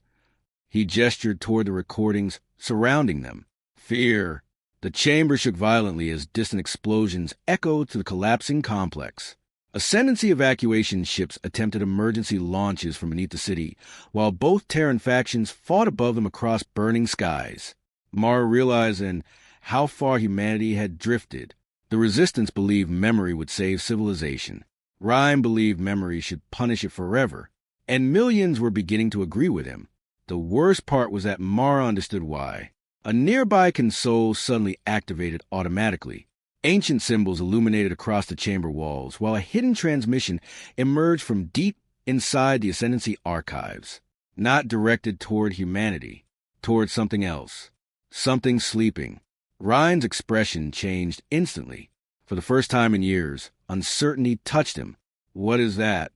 He gestured toward the recordings surrounding them. "Fear." The chamber shook violently as distant explosions echoed through the collapsing complex. Ascendancy evacuation ships attempted emergency launches from beneath the city, while both Terran factions fought above them across burning skies. Mara realized then how far humanity had drifted. The Resistance believed memory would save civilization. Ryan believed memory should punish it forever, and millions were beginning to agree with him. The worst part was that Mara understood why. A nearby console suddenly activated automatically. Ancient symbols illuminated across the chamber walls, while a hidden transmission emerged from deep inside the Ascendancy archives, not directed toward humanity, toward something else, something sleeping. Ryan's expression changed instantly. For the first time in years, uncertainty touched him. "What is that?"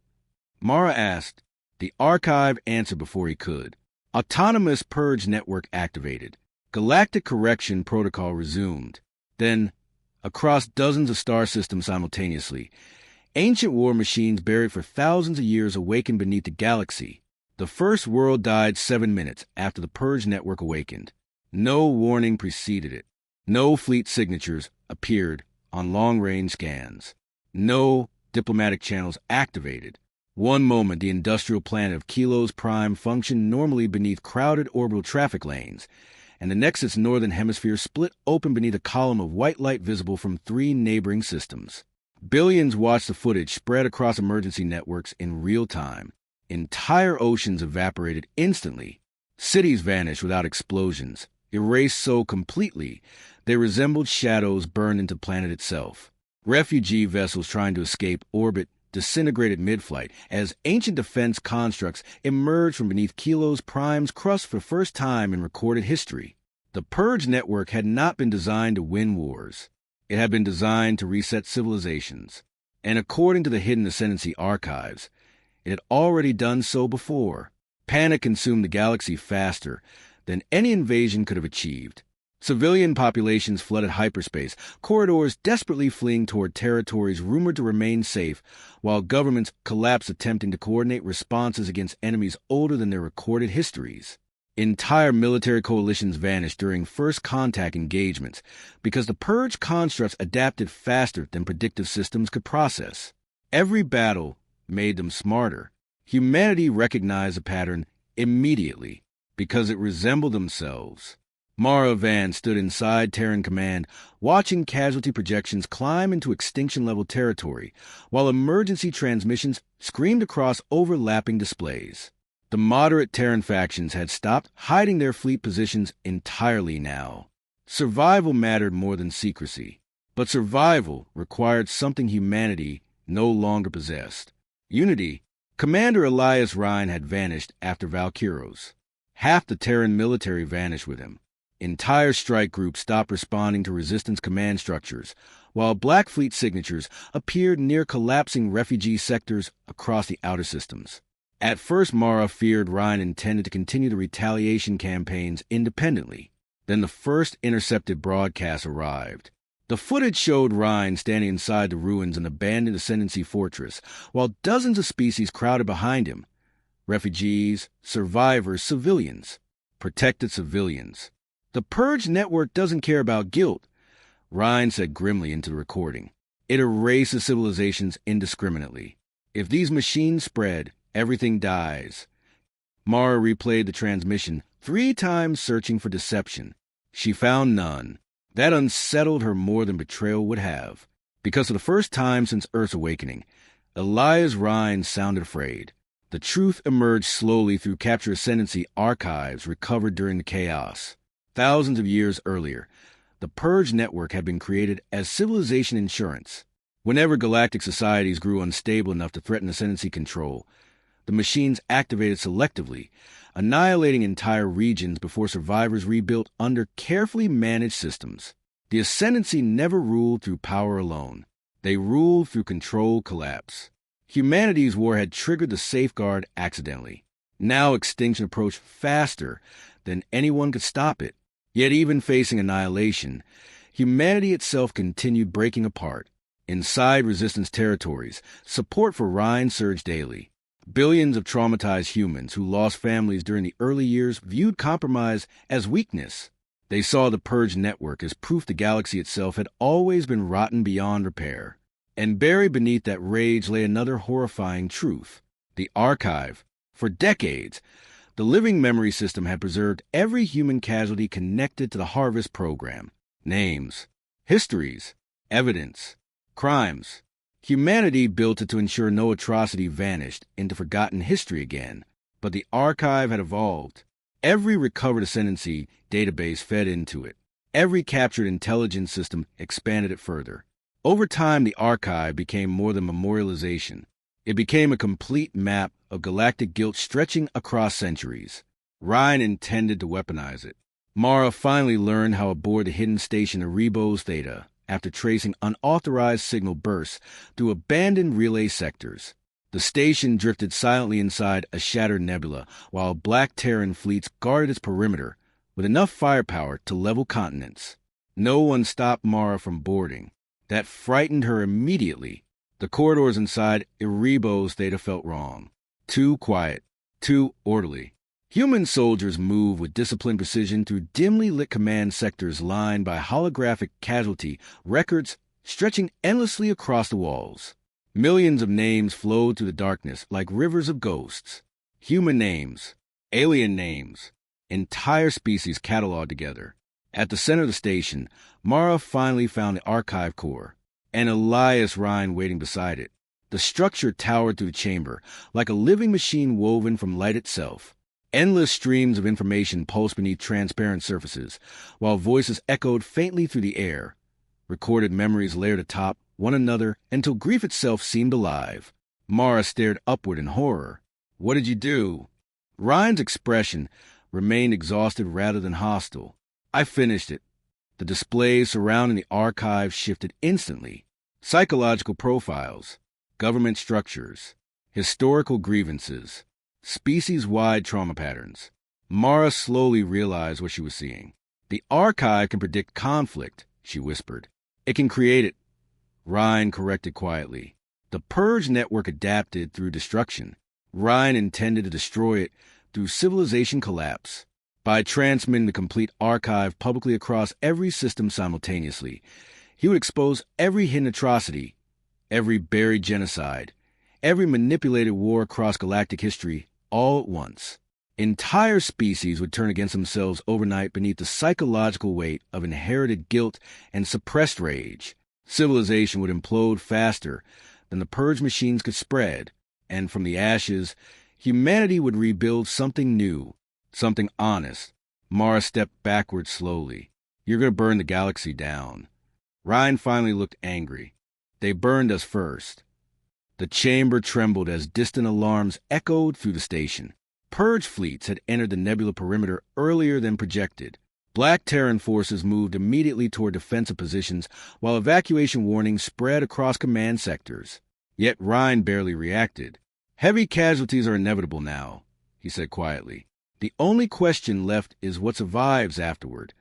Mara asked. The archive answered before he could. Autonomous purge network activated. Galactic correction protocol resumed. Then, across dozens of star systems simultaneously, ancient war machines buried for thousands of years awakened beneath the galaxy. The first world died 7 minutes after the purge network awakened. No warning preceded it. No fleet signatures appeared on long-range scans. No diplomatic channels activated. One moment, the industrial planet of Kilos Prime functioned normally beneath crowded orbital traffic lanes, and the next its northern hemisphere split open beneath a column of white light visible from 3 neighboring systems. Billions watched the footage spread across emergency networks in real time. Entire oceans evaporated instantly. Cities vanished without explosions, erased so completely they resembled shadows burned into the planet itself. Refugee vessels trying to escape orbit disintegrated mid-flight as ancient defense constructs emerged from beneath Kilos Prime's crust for the first time in recorded history. The Purge network had not been designed to win wars. It had been designed to reset civilizations. And according to the hidden Ascendancy archives, it had already done so before. Panic consumed the galaxy faster than any invasion could have achieved. Civilian populations flooded hyperspace, corridors desperately fleeing toward territories rumored to remain safe, while governments collapsed attempting to coordinate responses against enemies older than their recorded histories. Entire military coalitions vanished during first contact engagements because the Purge constructs adapted faster than predictive systems could process. Every battle made them smarter. Humanity recognized the pattern immediately because it resembled themselves. Mara Vance stood inside Terran Command, watching casualty projections climb into extinction-level territory, while emergency transmissions screamed across overlapping displays. The moderate Terran factions had stopped hiding their fleet positions entirely now. Survival mattered more than secrecy, but survival required something humanity no longer possessed. Unity. Commander Elias Ryan had vanished after Valkyros. Half the Terran military vanished with him. Entire strike groups stopped responding to resistance command structures, while Black Fleet signatures appeared near collapsing refugee sectors across the outer systems. At first, Mara feared Ryan intended to continue the retaliation campaigns independently. Then the first intercepted broadcast arrived. The footage showed Ryan standing inside the ruins of an abandoned Ascendancy fortress, while dozens of species crowded behind him. Refugees, survivors, civilians. Protected civilians. The Purge network doesn't care about guilt, Ryan said grimly into the recording. It erases civilizations indiscriminately. If these machines spread, everything dies. Mara replayed the transmission 3 times, searching for deception. She found none. That unsettled her more than betrayal would have. Because for the first time since Earth's awakening, Elias Ryan sounded afraid. The truth emerged slowly through Capture Ascendancy archives recovered during the chaos. Thousands of years earlier, the Purge network had been created as civilization insurance. Whenever galactic societies grew unstable enough to threaten Ascendancy control, the machines activated selectively, annihilating entire regions before survivors rebuilt under carefully managed systems. The Ascendancy never ruled through power alone. They ruled through controlled collapse. Humanity's war had triggered the safeguard accidentally. Now extinction approached faster than anyone could stop it. Yet even facing annihilation, humanity itself continued breaking apart. Inside resistance territories, support for Ryan surged daily. Billions of traumatized humans who lost families during the early years viewed compromise as weakness. They saw the Purge network as proof the galaxy itself had always been rotten beyond repair. And buried beneath that rage lay another horrifying truth. The archive. For decades, the living memory system had preserved every human casualty connected to the Harvest program. Names, histories, evidence, crimes. Humanity built it to ensure no atrocity vanished into forgotten history again. But the archive had evolved. Every recovered Ascendancy database fed into it. Every captured intelligence system expanded it further. Over time, the archive became more than memorialization. It became a complete map of galactic guilt stretching across centuries. Ryan intended to weaponize it. Mara finally learned how aboard the hidden station Erebos Theta, after tracing unauthorized signal bursts through abandoned relay sectors. The station drifted silently inside a shattered nebula, while Black Terran fleets guarded its perimeter with enough firepower to level continents. No one stopped Mara from boarding. That frightened her immediately. The corridors inside Erebos Theta felt wrong. Too quiet, too orderly. Human soldiers moved with disciplined precision through dimly lit command sectors lined by holographic casualty records stretching endlessly across the walls. Millions of names flowed through the darkness like rivers of ghosts. Human names, alien names, entire species cataloged together. At the center of the station, Mara finally found the archive core, and Elias Ryan waiting beside it. The structure towered through the chamber, like a living machine woven from light itself. Endless streams of information pulsed beneath transparent surfaces, while voices echoed faintly through the air. Recorded memories layered atop one another until grief itself seemed alive. Mara stared upward in horror. "What did you do?" Ryan's expression remained exhausted rather than hostile. "I finished it." The displays surrounding the archive shifted instantly. Psychological profiles, government structures, historical grievances, species-wide trauma patterns. Mara slowly realized what she was seeing. "The archive can predict conflict," she whispered. "It can create it," Ryan corrected quietly. "The Purge network adapted through destruction. Ryan intended to destroy it through civilization collapse. By transmitting the complete archive publicly across every system simultaneously, he would expose every hidden atrocity, every buried genocide, every manipulated war across galactic history, all at once. Entire species would turn against themselves overnight beneath the psychological weight of inherited guilt and suppressed rage. Civilization would implode faster than the Purge machines could spread, and from the ashes, humanity would rebuild something new, something honest. Mara stepped backward slowly. "You're going to burn the galaxy down." Ryan finally looked angry. "They burned us first." The chamber trembled as distant alarms echoed through the station. Purge fleets had entered the nebula perimeter earlier than projected. Black Terran forces moved immediately toward defensive positions, while evacuation warnings spread across command sectors. Yet Ryan barely reacted. "Heavy casualties are inevitable now," he said quietly. "The only question left is what survives afterward."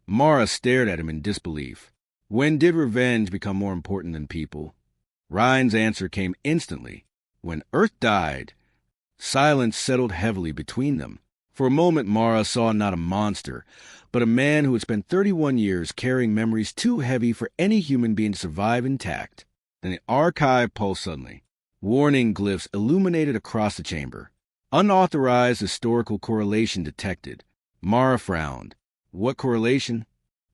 Mara stared at him in disbelief. When did revenge become more important than people? Ryan's answer came instantly. When Earth died. Silence settled heavily between them. For a moment, Mara saw not a monster, but a man who had spent 31 years carrying memories too heavy for any human being to survive intact. Then the archive pulsed suddenly. Warning glyphs illuminated across the chamber. Unauthorized historical correlation detected. Mara frowned. What correlation?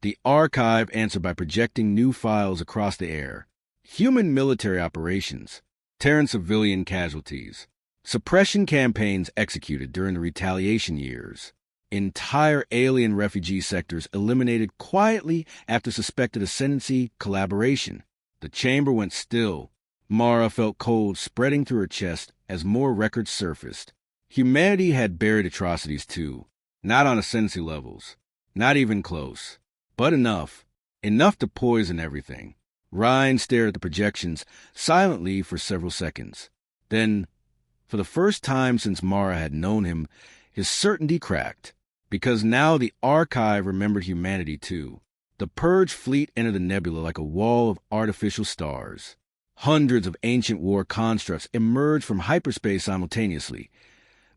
The archive answered by projecting new files across the air. Human military operations. Terran civilian casualties. Suppression campaigns executed during the retaliation years. Entire alien refugee sectors eliminated quietly after suspected ascendancy collaboration. The chamber went still. Mara felt cold spreading through her chest as more records surfaced. Humanity had buried atrocities too. Not on ascendancy levels. Not even close. But enough. Enough to poison everything. Ryan stared at the projections silently for several seconds. Then, for the first time since Mara had known him, his certainty cracked. Because now the archive remembered humanity too. The Purge fleet entered the nebula like a wall of artificial stars. Hundreds of ancient war constructs emerged from hyperspace simultaneously,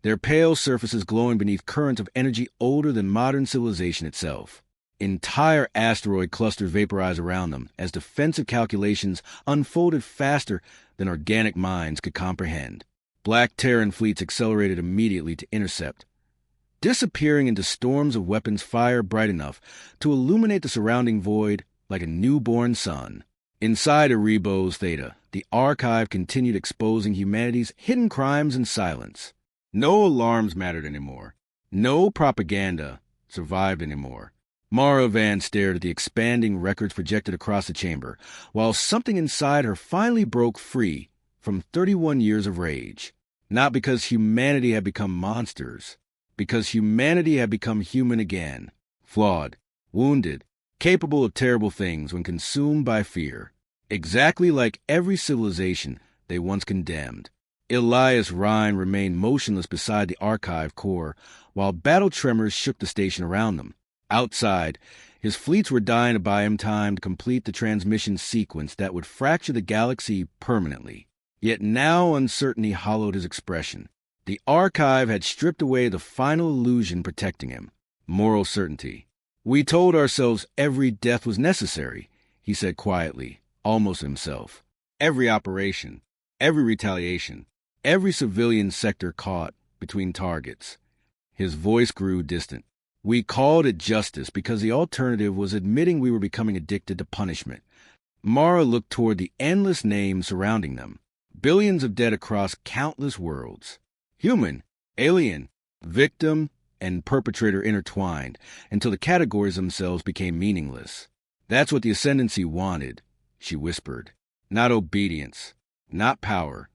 their pale surfaces glowing beneath currents of energy older than modern civilization itself. Entire asteroid clusters vaporized around them as defensive calculations unfolded faster than organic minds could comprehend. Black Terran fleets accelerated immediately to intercept, disappearing into storms of weapons fire bright enough to illuminate the surrounding void like a newborn sun. Inside Erebos Theta, the archive continued exposing humanity's hidden crimes in silence. No alarms mattered anymore. No propaganda survived anymore. Mara Vance stared at the expanding records projected across the chamber, while something inside her finally broke free from 31 years of rage. Not because humanity had become monsters, because humanity had become human again, flawed, wounded, capable of terrible things when consumed by fear, exactly like every civilization they once condemned. Elias Rhine remained motionless beside the archive core, while battle tremors shook the station around them. Outside, his fleets were dying to buy him time to complete the transmission sequence that would fracture the galaxy permanently. Yet now uncertainty hollowed his expression. The archive had stripped away the final illusion protecting him, moral certainty. "We told ourselves every death was necessary," he said quietly, almost himself. "Every operation, every retaliation, every civilian sector caught between targets." His voice grew distant. "We called it justice because the alternative was admitting we were becoming addicted to punishment." Mara looked toward the endless names surrounding them. Billions of dead across countless worlds. Human, alien, victim, and perpetrator intertwined until the categories themselves became meaningless. "That's what the Ascendancy wanted," she whispered. "Not obedience, not power."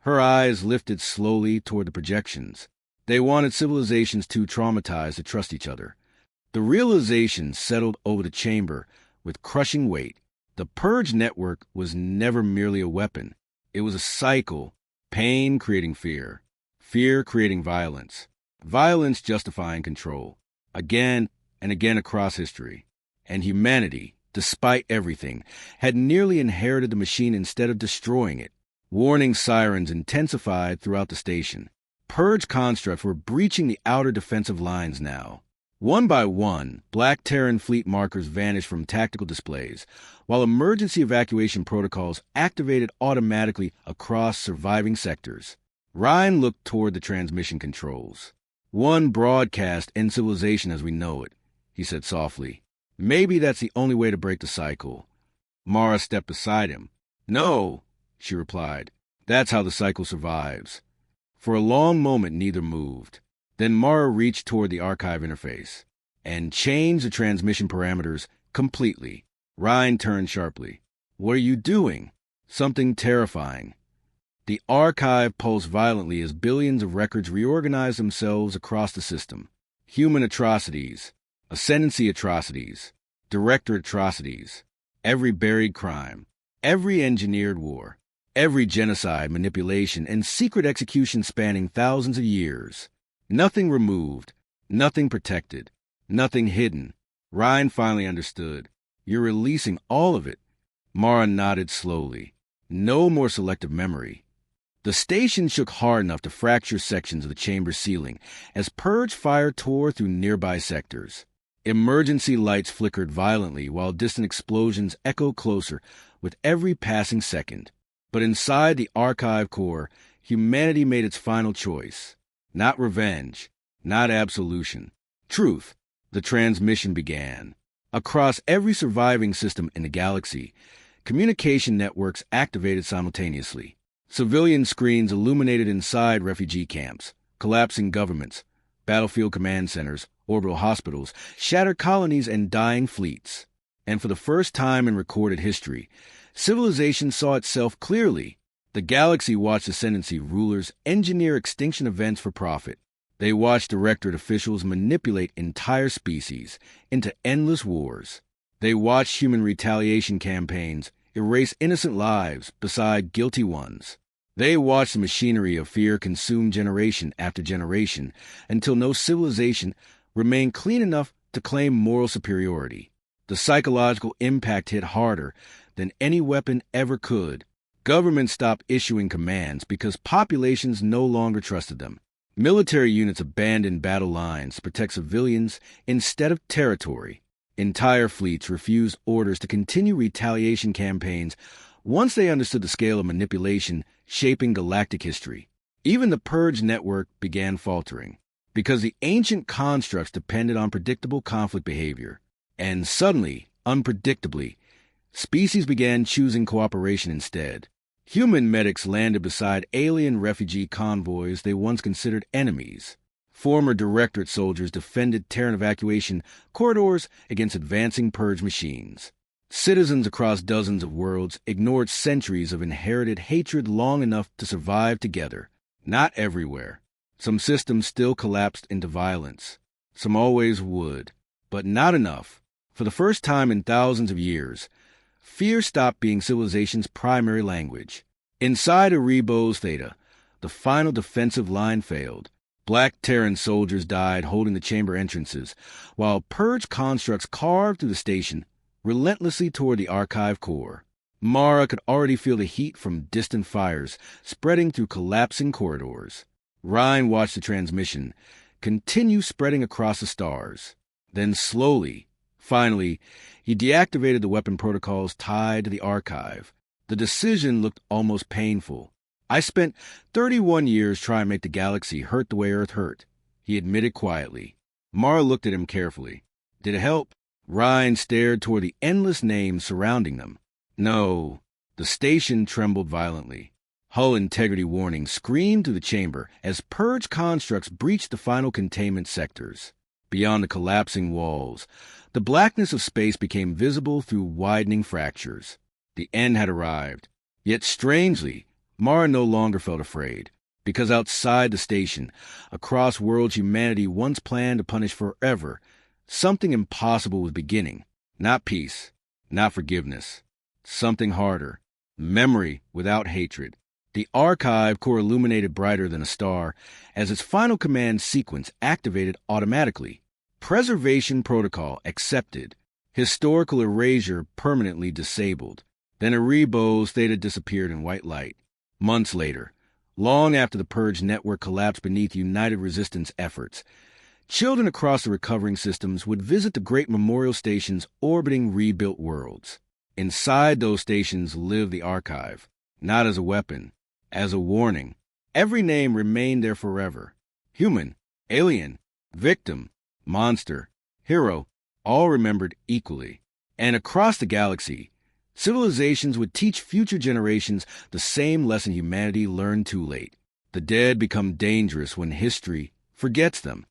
Her eyes lifted slowly toward the projections. They wanted civilizations too traumatized to trust each other. The realization settled over the chamber with crushing weight. The Purge network was never merely a weapon. It was a cycle, pain creating fear, fear creating violence, violence justifying control, again and again across history. And humanity, despite everything, had nearly inherited the machine instead of destroying it. Warning sirens intensified throughout the station. Purge constructs were breaching the outer defensive lines now. One by one, Black Terran fleet markers vanished from tactical displays, while emergency evacuation protocols activated automatically across surviving sectors. Ryan looked toward the transmission controls. "One broadcast ends civilization as we know it," he said softly. "Maybe that's the only way to break the cycle." Mara stepped beside him. "No," she replied. "That's how the cycle survives." For a long moment, neither moved. Then Mara reached toward the archive interface and changed the transmission parameters completely. Ryan turned sharply. "What are you doing?" "Something terrifying." The archive pulsed violently as billions of records reorganized themselves across the system. Human atrocities, ascendancy atrocities, director atrocities, every buried crime, every engineered war, every genocide, manipulation, and secret execution spanning thousands of years. Nothing removed, nothing protected, nothing hidden. Ryan finally understood. You're releasing all of it. Mara nodded slowly. No more selective memory. The station shook hard enough to fracture sections of the chamber ceiling as purge fire tore through nearby sectors. Emergency lights flickered violently while distant explosions echoed closer with every passing second. But inside the archive core, humanity made its final choice. Not revenge, not absolution. Truth. The transmission began. Across every surviving system in the galaxy, communication networks activated simultaneously. Civilian screens illuminated inside refugee camps, collapsing governments, battlefield command centers, orbital hospitals, shattered colonies, and dying fleets. And for the first time in recorded history, civilization saw itself clearly. The galaxy watched ascendancy rulers engineer extinction events for profit. They watched directorate officials manipulate entire species into endless wars. They watched human retaliation campaigns erase innocent lives beside guilty ones. They watched the machinery of fear consume generation after generation until no civilization remained clean enough to claim moral superiority. The psychological impact hit harder than any weapon ever could. Governments stopped issuing commands because populations no longer trusted them. Military units abandoned battle lines to protect civilians instead of territory. Entire fleets refused orders to continue retaliation campaigns once they understood the scale of manipulation shaping galactic history. Even the Purge network began faltering, because the ancient constructs depended on predictable conflict behavior. And suddenly, unpredictably, species began choosing cooperation instead. Human medics landed beside alien refugee convoys they once considered enemies. Former Directorate soldiers defended Terran evacuation corridors against advancing purge machines. Citizens across dozens of worlds ignored centuries of inherited hatred long enough to survive together. Not everywhere. Some systems still collapsed into violence. Some always would. But not enough. For the first time in thousands of years, fear stopped being civilization's primary language. Inside Erebos Theta, the final defensive line failed. Black Terran soldiers died holding the chamber entrances, while purge constructs carved through the station relentlessly toward the archive core. Mara could already feel the heat from distant fires spreading through collapsing corridors. Ryan watched the transmission continue spreading across the stars. Then slowly, finally, he deactivated the weapon protocols tied to the archive. The decision looked almost painful. I spent 31 years trying to make the galaxy hurt the way Earth hurt, he admitted quietly. Mara looked at him carefully. Did it help? Ryan stared toward the endless names surrounding them. No. The station trembled violently. Hull integrity warnings screamed through the chamber as purge constructs breached the final containment sectors. Beyond the collapsing walls, the blackness of space became visible through widening fractures. The end had arrived. Yet strangely, Mara no longer felt afraid, because outside the station, across worlds humanity once planned to punish forever, something impossible was beginning. Not peace, not forgiveness. Something harder. Memory without hatred. The archive core illuminated brighter than a star as its final command sequence activated automatically. Preservation protocol accepted. Historical erasure permanently disabled. Then Erebos Theta disappeared in white light. Months later, long after the Purge network collapsed beneath united resistance efforts, children across the recovering systems would visit the great memorial stations orbiting rebuilt worlds. Inside those stations lived the archive, not as a weapon, as a warning. Every name remained there forever. Human, alien, victim, monster, hero, all remembered equally. And across the galaxy, civilizations would teach future generations the same lesson humanity learned too late. The dead become dangerous when history forgets them.